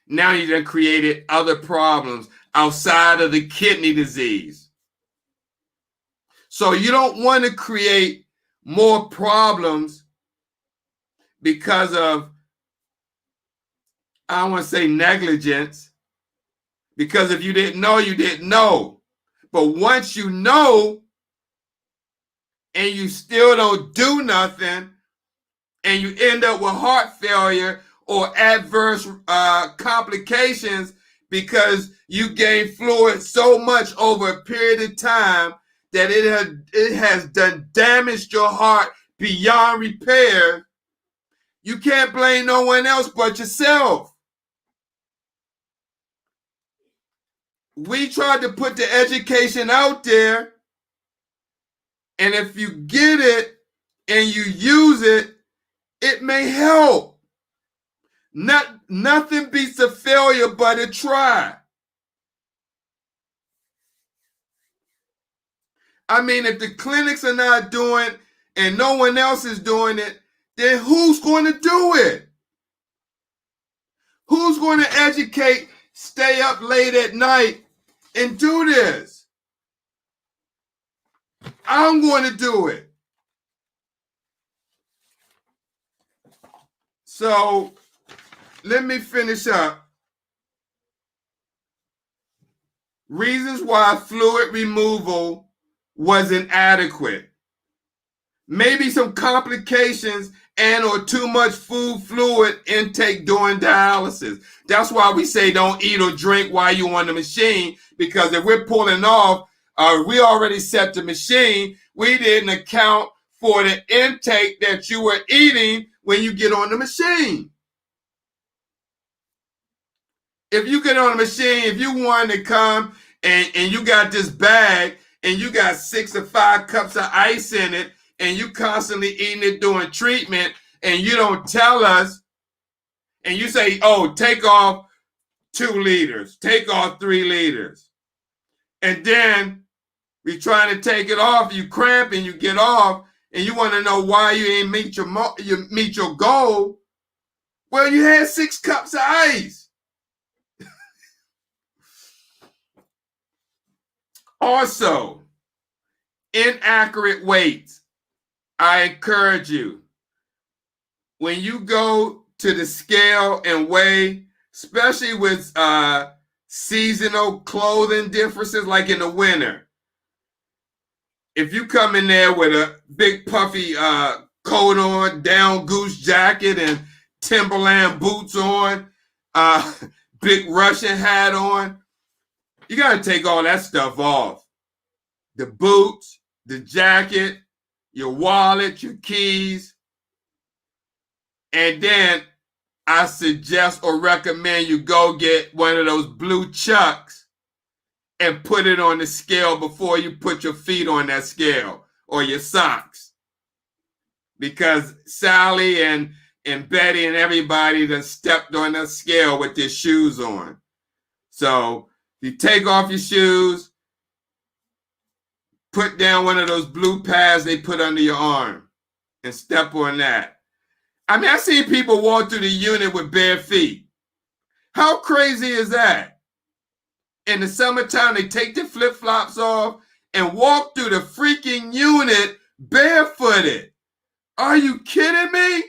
Now you done created other problems outside of the kidney disease. So you don't want to create more problems because of, I don't want to say negligence, because if you didn't know, you didn't know. But once you know and you still don't do nothing and you end up with heart failure or adverse complications because you gain fluid so much over a period of time that it has done damaged your heart beyond repair, you can't blame no one else but yourself. We tried to put the education out there, and if you get it and you use it, it may help. Nothing beats a failure but a try. I mean, if the clinics are not doing it and no one else is doing it, then who's going to do it? Who's going to educate, stay up late at night and do this? I'm going to do it. So let me finish up. Reasons why fluid removal was inadequate. maybe some complications and or too much food fluid intake during dialysis. That's why we say don't eat or drink while you're on the machine, because if we're pulling off, we already set the machine. We didn't account for the intake that you were eating when you get on the machine. If you get on the machine, if you want to come and you got this bag and you got 6 or 5 cups of ice in it and you constantly eating it during treatment and you don't tell us, and you say, oh, take off 2 liters, take off 3 liters. And then we trying to take it off, you cramp and you get off, and you want to know why you ain't meet your goal. Well, you had 6 cups of ice. Also, inaccurate weights. I encourage you, when you go to the scale and weigh, especially with seasonal clothing differences, like in the winter, if you come in there with a big puffy coat on, down goose jacket and Timberland boots on, big Russian hat on, you got to take all that stuff off. The boots, the jacket, your wallet, your keys. And then I suggest or recommend you go get one of those blue chucks and put it on the scale before you put your feet on that scale, or your socks. Because Sally and Betty and everybody done stepped on that scale with their shoes on. So if you take off your shoes, put down one of those blue pads they put under your arm and step on that. I mean, I see people walk through the unit with bare feet. How crazy is that? In the summertime, they take their flip-flops off and walk through the freaking unit barefooted. Are you kidding me?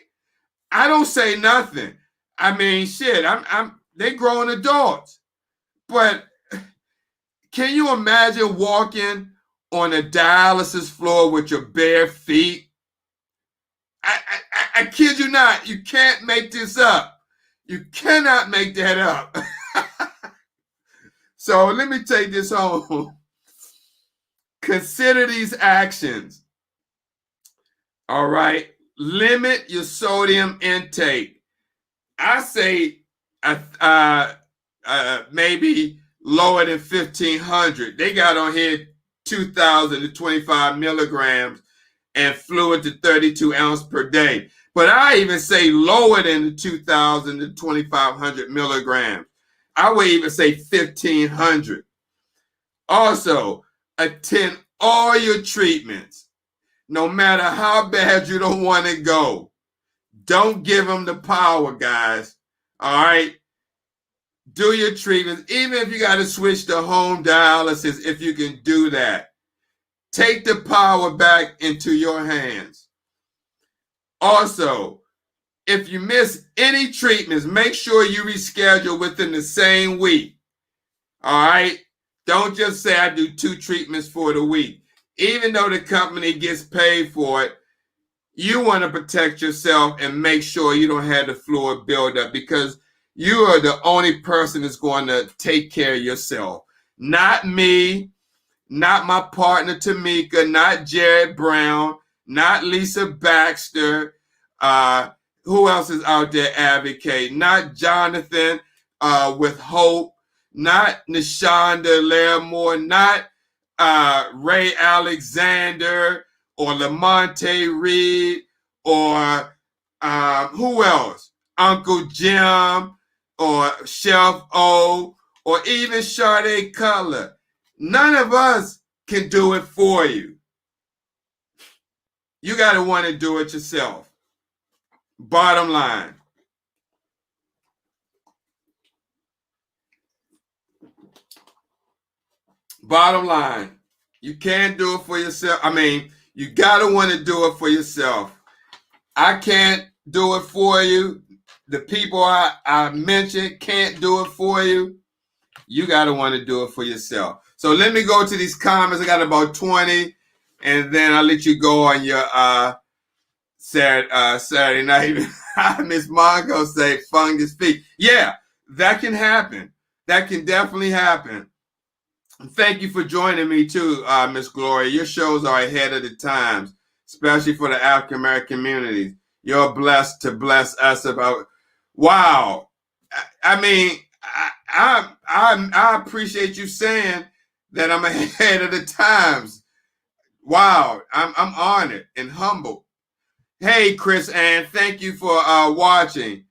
I don't say nothing. I mean, shit, they grown adults. But can you imagine walking on a dialysis floor with your bare feet? I kid you not. You can't make this up. You cannot make that up. So let me take this home. Consider these actions. All right. Limit your sodium intake. I say maybe lower than 1,500. They got on here 2,000 to 25 milligrams and fluid to 32 ounces per day. But I even say lower than the 2,000 to 2,500 milligrams. I would even say 1,500. Also, attend all your treatments. No matter how bad you don't want to go. Don't give them the power, guys. All right? Do your treatments. Even if you got to switch to home dialysis, if you can do that. Take the power back into your hands. Also, if you miss any treatments, make sure you reschedule within the same week. All right? Don't just say I do 2 treatments for the week. Even though the company gets paid for it, you want to protect yourself and make sure you don't have the fluid buildup, because you are the only person that's going to take care of yourself. Not me, not my partner Tamika, not Jared Brown, not Lisa Baxter. Who else is out there advocating? Not Jonathan with Hope, not Nashonda Larimore, not Ray Alexander or Lamonte Reed or who else? Uncle Jim or Chef O or even Sade Cutler. None of us can do it for you. You got to want to do it yourself. Bottom line. Bottom line. You can't do it for yourself. I mean, you got to want to do it for yourself. I can't do it for you. The people I mentioned can't do it for you. You got to want to do it for yourself. So let me go to these comments. I got about 20. and then I'll let you go on your Saturday night. Miss Mongo say fungus feet. Yeah, that can happen. That can definitely happen. Thank you for joining me too, Miss Gloria. Your shows are ahead of the times, especially for the African American communities. You're blessed to bless us about. Wow, I mean, I appreciate you saying that I'm ahead of the times. Wow, I'm honored and humbled. Hey, Chris Ann, thank you for watching.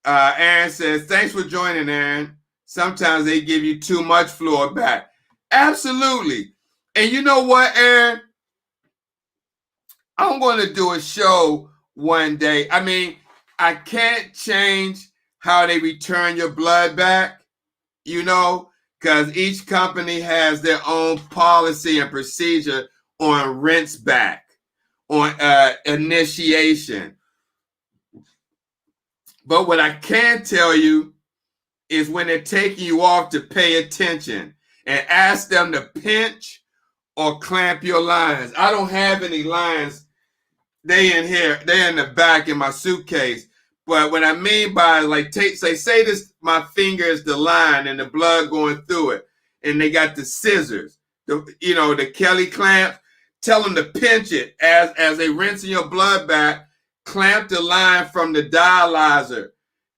Aaron says, thanks for joining, Aaron. Sometimes they give you too much floor back. Absolutely. And you know what, Aaron? I'm going to do a show one day. I mean, I can't change how they return your blood back, you know, because each company has their own policy and procedure on rinse back, on initiation. But what I can tell you is when they're taking you off to pay attention and ask them to pinch or clamp your lines. I don't have any lines. They in here. They're in the back in my suitcase. But what I mean by like say this, my finger is the line and the blood going through it, and they got the scissors, the Kelly clamp. Tell them to pinch it as they rinsing your blood back. Clamp the line from the dialyzer,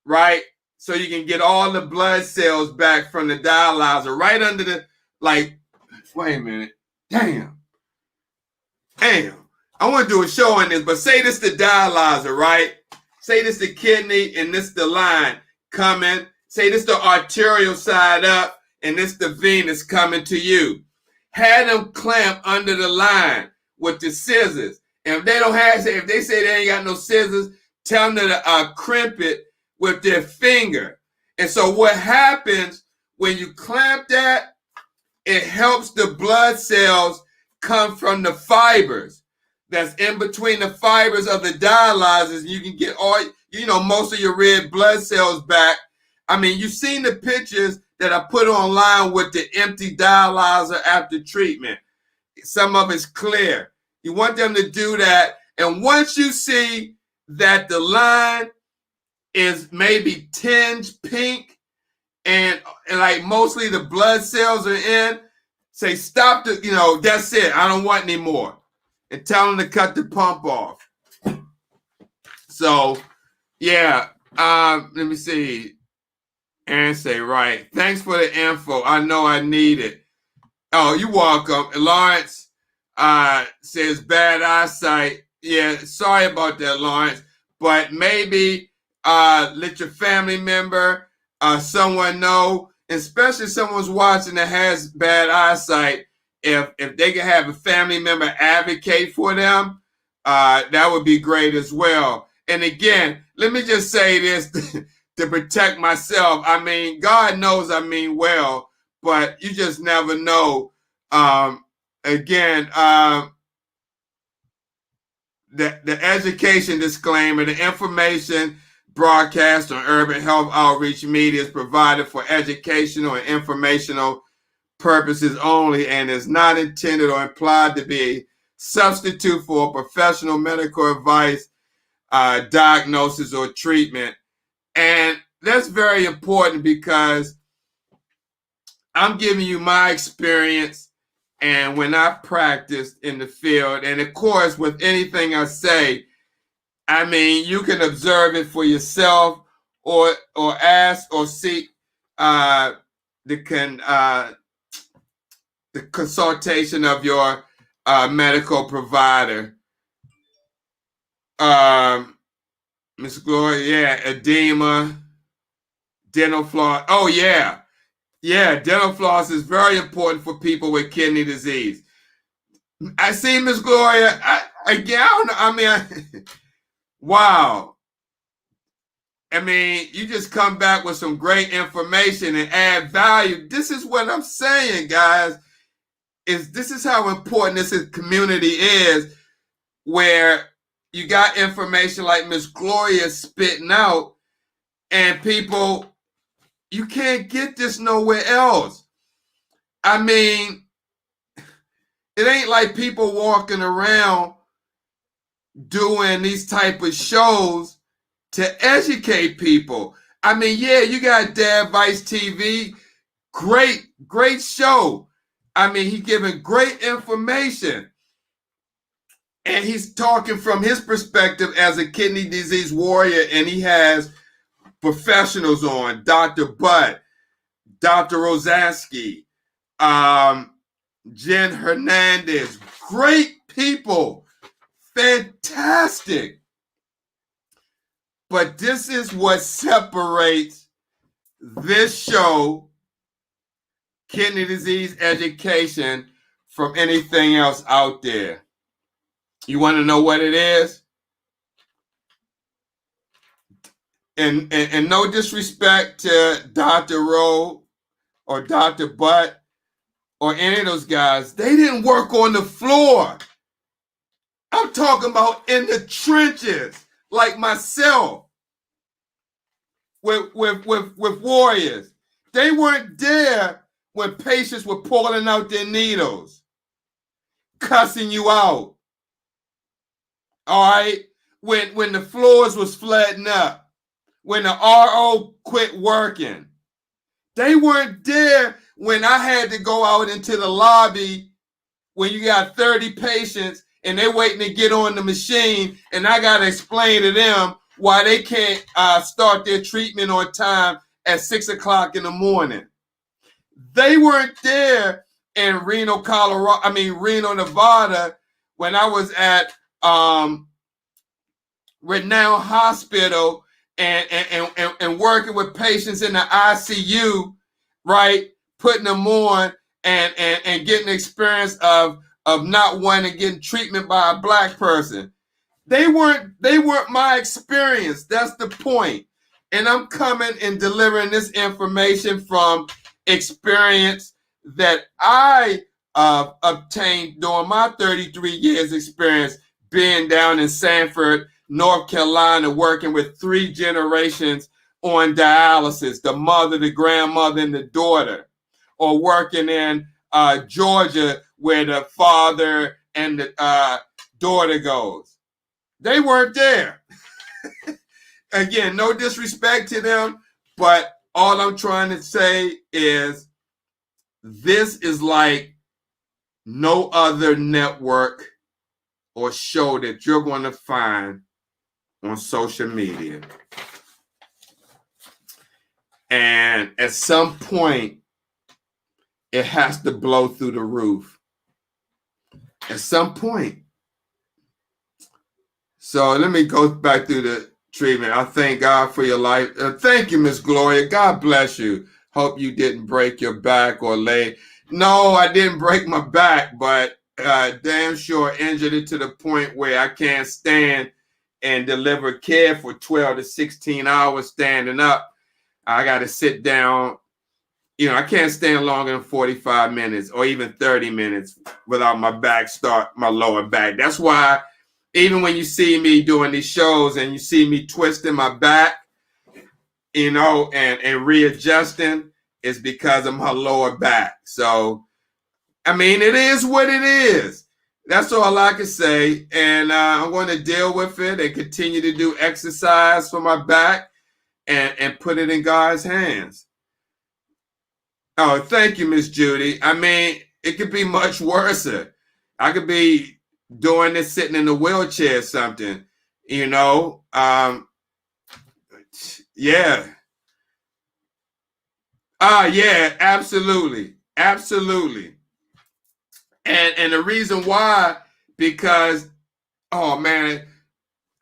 right? So you can get all the blood cells back from the dialyzer right under the, like, wait a minute. Damn. I want to do a show on this, but say this the dialyzer, right? Say this the kidney and this the line coming. Say this the arterial side up and this the venous coming to you. Have them clamp under the line with the scissors. And if they don't have, if they say they ain't got no scissors, tell them to crimp it with their finger. And so what happens when you clamp that, it helps the blood cells come from the fibers that's in between the fibers of the dialyzers. You can get all, most of your red blood cells back. I mean, you've seen the pictures that I put online with the empty dialyzer after treatment. Some of it's clear. You want them to do that. And once you see that the line is maybe tinged pink and like mostly the blood cells are in, say stop that's it. I don't want any more. And tell them to cut the pump off. So, yeah, let me see. Aaron say, right. Thanks for the info. I know I need it. Oh, you're welcome. Lawrence says bad eyesight. Yeah, sorry about that, Lawrence. But maybe let your family member, someone know, especially if someone's watching that has bad eyesight, if they can have a family member advocate for them, that would be great as well. And again, let me just say this to protect myself. I mean, God knows I mean well, but you just never know. The education disclaimer, the information broadcast on Urban Health Outreach Media is provided for educational and informational purposes only and is not intended or implied to be a substitute for professional medical advice, diagnosis, or treatment. And that's very important because I'm giving you my experience and when I practiced in the field. And of course, with anything I say, I mean, you can observe it for yourself or ask or seek the consultation of your medical provider. Miss Gloria, yeah, edema, dental floss. Oh, yeah. Yeah, dental floss is very important for people with kidney disease. I see, Miss Gloria, wow. I mean, you just come back with some great information and add value. This is what I'm saying, guys. This is how important this community is, where you got information like Miss Gloria spitting out, and people, you can't get this nowhere else. I mean, It ain't like people walking around doing these type of shows to educate people. I mean, yeah, you got Dad Vice TV, great show. I mean, he's giving great information. And he's talking from his perspective as a kidney disease warrior, and he has professionals on, Dr. Butt, Dr. Rosansky, Jen Hernandez, great people, fantastic. But this is what separates this show, Kidney Disease Education, from anything else out there. You want to know what it is? And no disrespect to Dr. Rowe or Dr. Butt or any of those guys, they didn't work on the floor. I'm talking about in the trenches, like myself, with warriors. They weren't there when patients were pulling out their needles, cussing you out. All right? When the floors was flooding up, when the RO quit working. They weren't there when I had to go out into the lobby when you got 30 patients and they're waiting to get on the machine, and I got to explain to them why they can't start their treatment on time at 6 o'clock in the morning. They weren't there in Reno, Nevada, when I was at Renown Hospital and working with patients in the ICU, right? Putting them on and getting the experience of not wanting to get treatment by a Black person. They weren't my experience. That's the point. And I'm coming and delivering this information from experience that I obtained during my 33 years experience being down in Sanford, North Carolina, working with 3 generations on dialysis, the mother, the grandmother, and the daughter, or working in Georgia where the father and the daughter goes. They weren't there. Again, no disrespect to them, but all I'm trying to say is this is like no other network or show that you're going to find on social media. And at some point, it has to blow through the roof. At some point. So let me go back through the treatment. I thank God for your life. Thank you, Miss Gloria. God bless you. Hope you didn't break your back or lay. No, I didn't break my back, but damn sure injured it to the point where I can't stand and deliver care for 12 to 16 hours standing up. I got to sit down. You know, I can't stand longer than 45 minutes or even 30 minutes without my lower back. That's why even when you see me doing these shows and you see me twisting my back, you know, and readjusting, it's because of my lower back. So, I mean, it is what it is. That's all I can say. And I'm going to deal with it and continue to do exercise for my back and put it in God's hands. Oh, thank you, Miss Judy. I mean, it could be much worse. I could be doing this sitting in a wheelchair or something, you know. Yeah. Yeah, absolutely. Absolutely. And the reason why, because, oh man,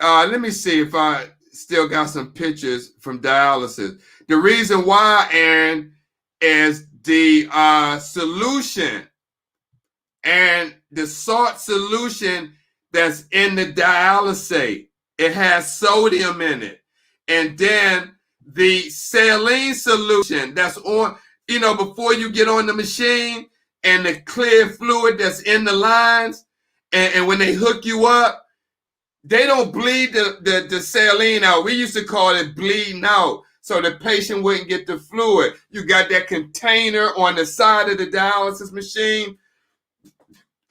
let me see if I still got some pictures from dialysis. The reason why, Aaron, is the solution and the salt solution that's in the dialysate. It has sodium in it. And then the saline solution that's on, you know, before you get on the machine, and the clear fluid that's in the lines, and when they hook you up, they don't bleed the saline out. We used to call it bleeding out, so the patient wouldn't get the fluid. You got that container on the side of the dialysis machine,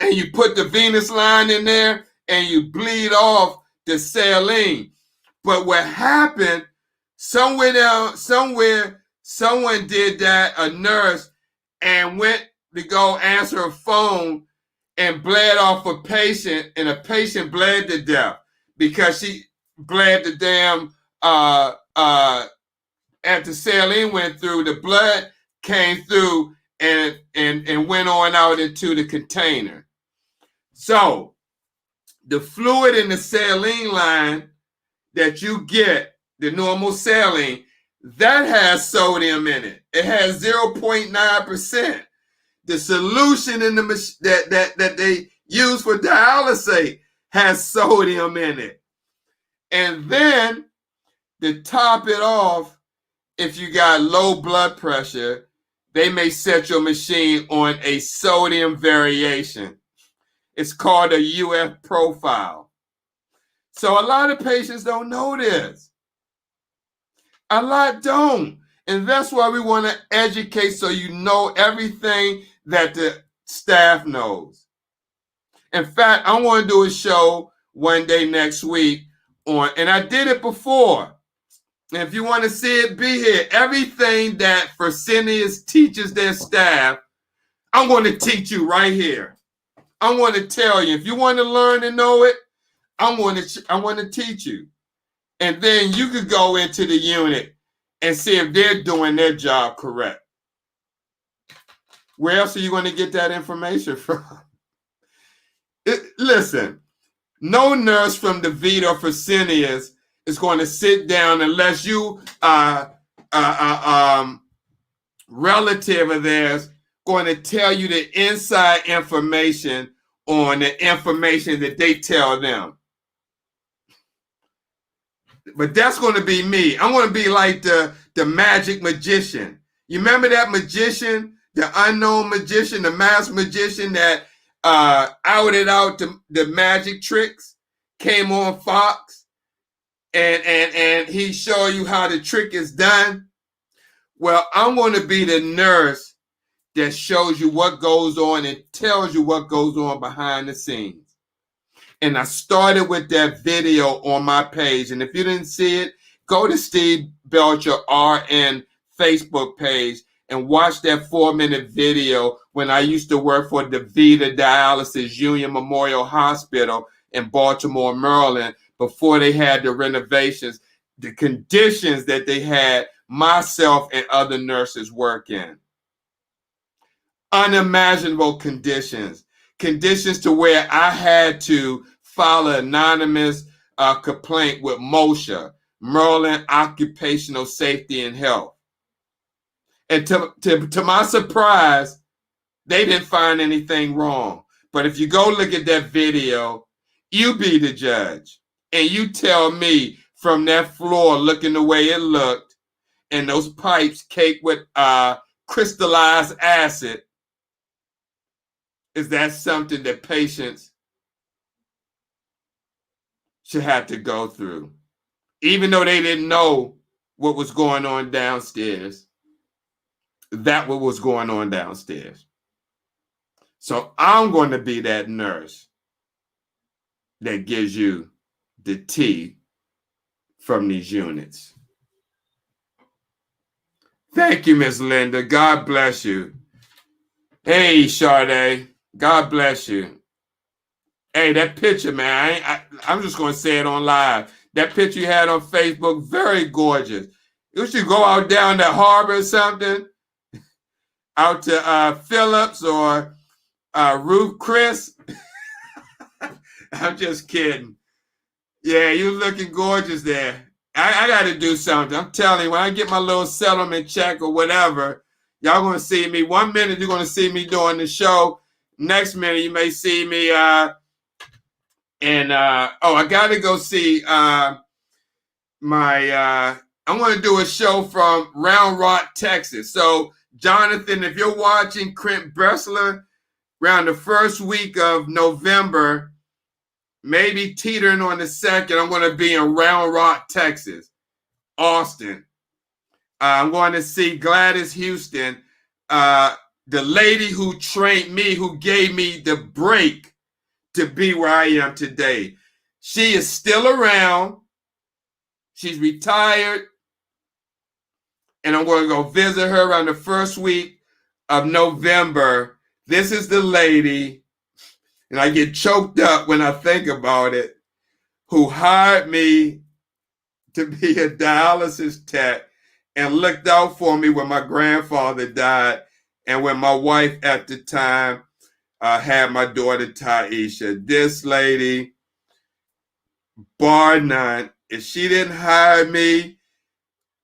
and you put the venous line in there and you bleed off the saline. But what happened, somewhere someone did that, a nurse, and went to go answer a phone and bled off a patient, and a patient bled to death because she bled the damn after saline went through, the blood came through and went on out into the container. So the fluid in the saline line that you get, the normal saline, that has sodium in it. It has 0.9%. The solution in the that they use for dialysate has sodium in it. And then to top it off, if you got low blood pressure, they may set your machine on a sodium variation. It's called a UF profile. So a lot of patients don't know this. A lot don't. And that's why we want to educate so you know everything that the staff knows. In fact, I want to do a show one day next week on, and I did it before. And if you want to see it, be here. Everything that Fresenius teaches their staff, I'm going to teach you right here. I want to tell you. If you want to learn and know it, I want to teach you. And then you could go into the unit and see if they're doing their job correct. Where else are you going to get that information from? Listen, no nurse from DeVita or Fresenius is going to sit down unless you relative of theirs going to tell you the inside information on the information that they tell them. But that's going to be me. I'm going to be like the magic magician. You remember that magician, the unknown magician, the masked magician that outed out the magic tricks, came on Fox, and he showed you how the trick is done? Well, I'm going to be the nurse that shows you what goes on and tells you what goes on behind the scenes. And I started with that video on my page. And if you didn't see it, go to Steve Belcher RN Facebook page and watch that 4-minute video when I used to work for DeVita Dialysis Union Memorial Hospital in Baltimore, Maryland, before they had the renovations, the conditions that they had myself and other nurses work in. Unimaginable conditions to where I had to file an anonymous complaint with MOSHA, Maryland Occupational Safety and Health. And to my surprise, they didn't find anything wrong. But if you go look at that video, you be the judge. And you tell me from that floor looking the way it looked and those pipes caked with crystallized acid, is that something that patients should have to go through? Even though they didn't know what was going on downstairs, that what was going on downstairs. So I'm going to be that nurse that gives you the tea from these units. Thank you, Miss Linda. God bless you. Hey, Sade. God bless you. Hey, that picture, man, I'm just going to say it on live. That picture you had on Facebook, very gorgeous. You should go out down the harbor or something, out to Phillips or Ruth Chris. I'm just kidding. Yeah, you looking gorgeous there. I got to do something. I'm telling you, when I get my little settlement check or whatever, y'all going to see me. 1 minute, you're going to see me doing the show. Next minute, you may see me. I got to go see I'm going to do a show from Round Rock, Texas. So, Jonathan, if you're watching Clint Bressler, around the first week of November, maybe teetering on the 2nd, I'm going to be in Round Rock, Texas, Austin. I'm going to see Gladys Houston the lady who trained me, who gave me the break to be where I am today. She is still around. She's retired. And I'm going to go visit her around the first week of November. This is the lady, and I get choked up when I think about it, who hired me to be a dialysis tech and looked out for me when my grandfather died and when my wife at the time had my daughter Taisha. This lady, bar none, if she didn't hire me,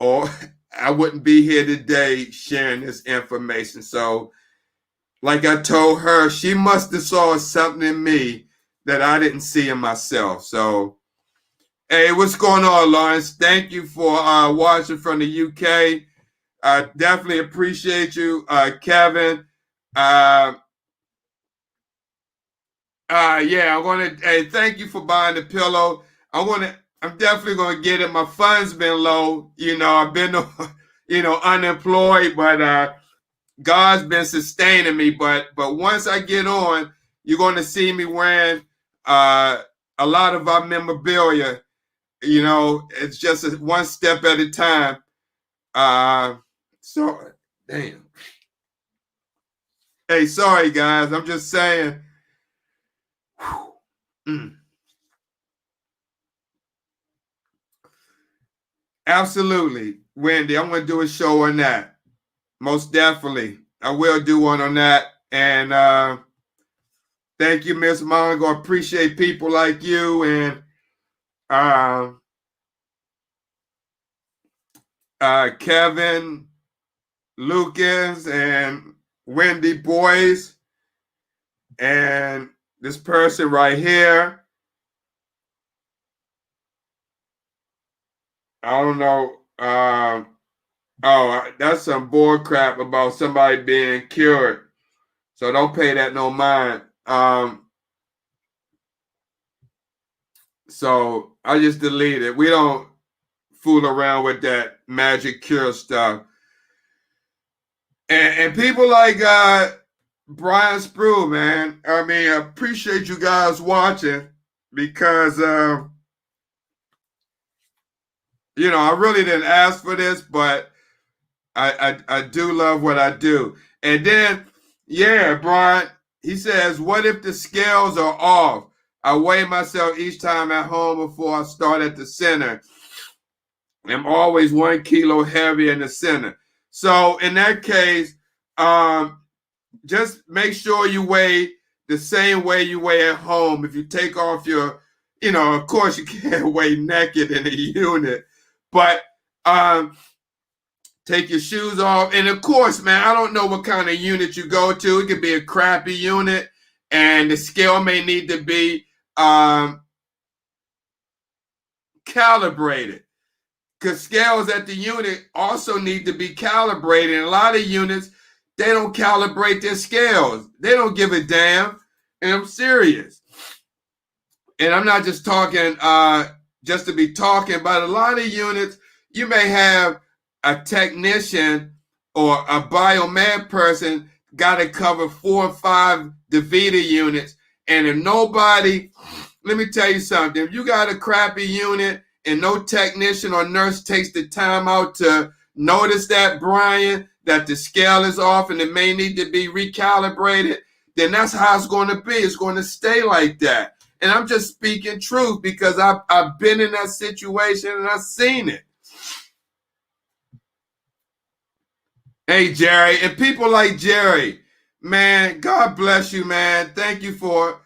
or I wouldn't be here today sharing this information. So, like I told her, she must have saw something in me that I didn't see in myself. So, hey, what's going on, Lawrence? Thank you for watching from the UK. I definitely appreciate you, Kevin. Yeah, I'm gonna. Hey, thank you for buying the pillow. I'm definitely gonna get it. My funds been low. I've been, unemployed, but God's been sustaining me. But once I get on, you're gonna see me wearing a lot of our memorabilia. It's just one step at a time. So, damn. Hey, sorry guys. I'm just saying. Absolutely, Wendy. I'm gonna do a show on that. Most definitely, I will do one on that. And thank you, Miss Mongo. I appreciate people like you and Kevin, Lucas, and Wendy Boyce, and this person right here. I don't know. That's some bull crap about somebody being cured. So don't pay that no mind. So I just delete it. We don't fool around with that magic cure stuff. And people like Brian Sproul, man. I mean, I appreciate you guys watching because I really didn't ask for this, but I do love what I do. And then, yeah, Brian, he says, what if the scales are off? I weigh myself each time at home before I start at the center. I'm always 1 kilo heavier in the center. So in that case, just make sure you weigh the same way you weigh at home. If you take off your, of course you can't weigh naked in a unit, but take your shoes off. And of course, man, I don't know what kind of unit you go to. It could be a crappy unit and the scale may need to be calibrated. Because scales at the unit also need to be calibrated. And a lot of units, they don't calibrate their scales. They don't give a damn. And I'm serious. And I'm not just talking just to be talking, but a lot of units, you may have a technician or a biomed person got to cover 4 or 5 DaVita units. And if nobody, let me tell you something, if you got a crappy unit and no technician or nurse takes the time out to notice that, Brian, that the scale is off and it may need to be recalibrated, then that's how it's going to be. It's going to stay like that. And I'm just speaking truth because I've been in that situation and I've seen it. Hey, Jerry, and people like Jerry, man, God bless you, man. Thank you for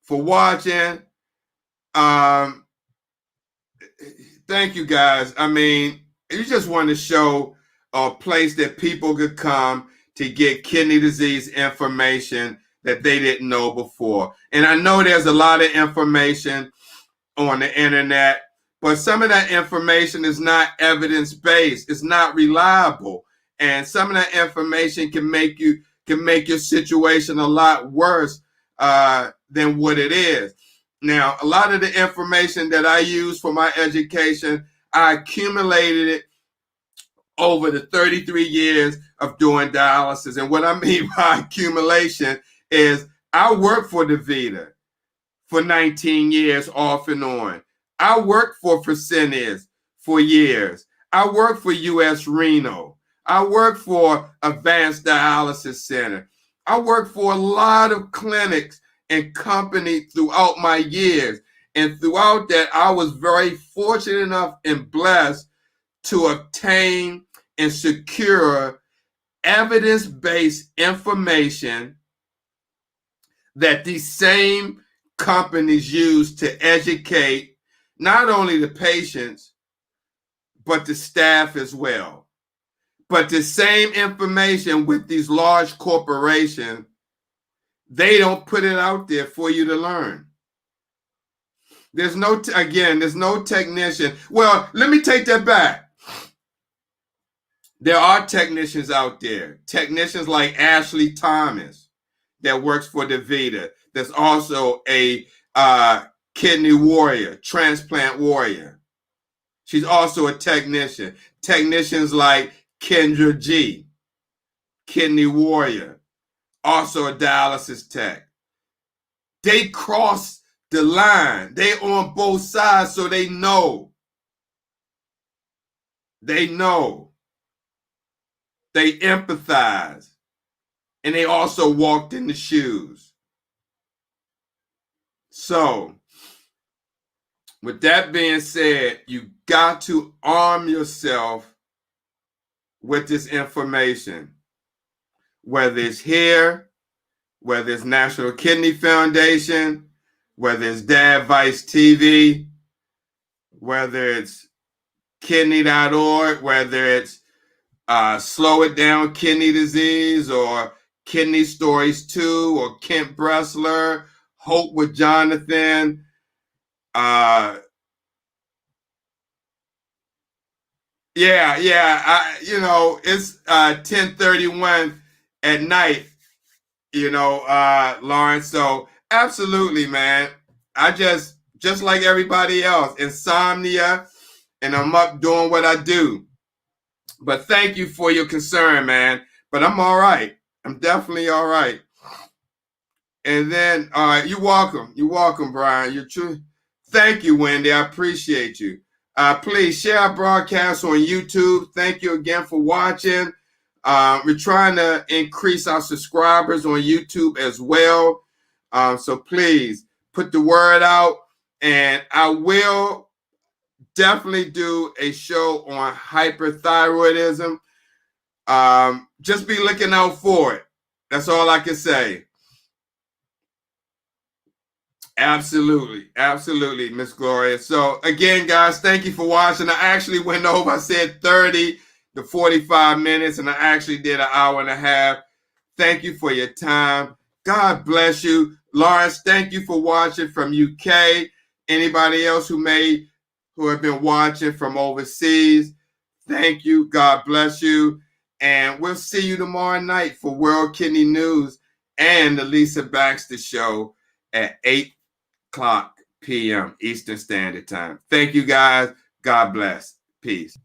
watching. Thank you, guys. I mean, you just want to show a place that people could come to get kidney disease information that they didn't know before. And I know there's a lot of information on the internet, but some of that information is not evidence-based. It's not reliable. And some of that information can make your situation a lot worse than what it is. Now, a lot of the information that I use for my education, I accumulated it over the 33 years of doing dialysis. And what I mean by accumulation is I worked for DaVita for 19 years off and on. I worked for Fresenius for years. I worked for US Renal. I worked for Advanced Dialysis Center. I worked for a lot of clinics and companies throughout my years. And throughout that, I was very fortunate enough and blessed to obtain and secure evidence-based information that these same companies use to educate not only the patients, but the staff as well. But the same information with these large corporations, they don't put it out there for you to learn. There's no technician. Well, let me take that back. There are technicians out there, technicians like Ashley Thomas that works for DaVita. There's also a kidney warrior, transplant warrior. She's also a technician. Technicians like Kendra G, kidney warrior, also a dialysis tech. They cross the line. They on both sides, so they know. They know. They empathize. And they also walked in the shoes. So, with that being said, you got to arm yourself with this information. Whether it's here, whether it's National Kidney Foundation, whether it's Dad Vice TV, whether it's kidney.org, whether it's Slow It Down Kidney Disease, or Kidney Stories 2, or Kent Bressler, Hope with Jonathan, it's 10:31 at night, Lawrence. So absolutely, man. I just like everybody else, insomnia, and I'm up doing what I do. But thank you for your concern, man. But I'm all right. I'm definitely all right. And then, you're welcome. You're welcome, Brian. You're true. Thank you, Wendy. I appreciate you. Please share our broadcast on YouTube. Thank you again for watching. We're trying to increase our subscribers on YouTube as well. So please put the word out. And I will definitely do a show on hyperthyroidism. Just be looking out for it. That's all I can say. Absolutely. Absolutely, Miss Gloria. So again, guys, thank you for watching. I actually went over, I said 30 to 45 minutes, and I actually did an hour and a half. Thank you for your time. God bless you. Lawrence, thank you for watching from UK. Anybody else who have been watching from overseas, thank you. God bless you. And we'll see you tomorrow night for World Kidney News and the Lisa Baxter Show at 8:00 p.m. Eastern Standard Time. Thank you, guys. God bless. Peace.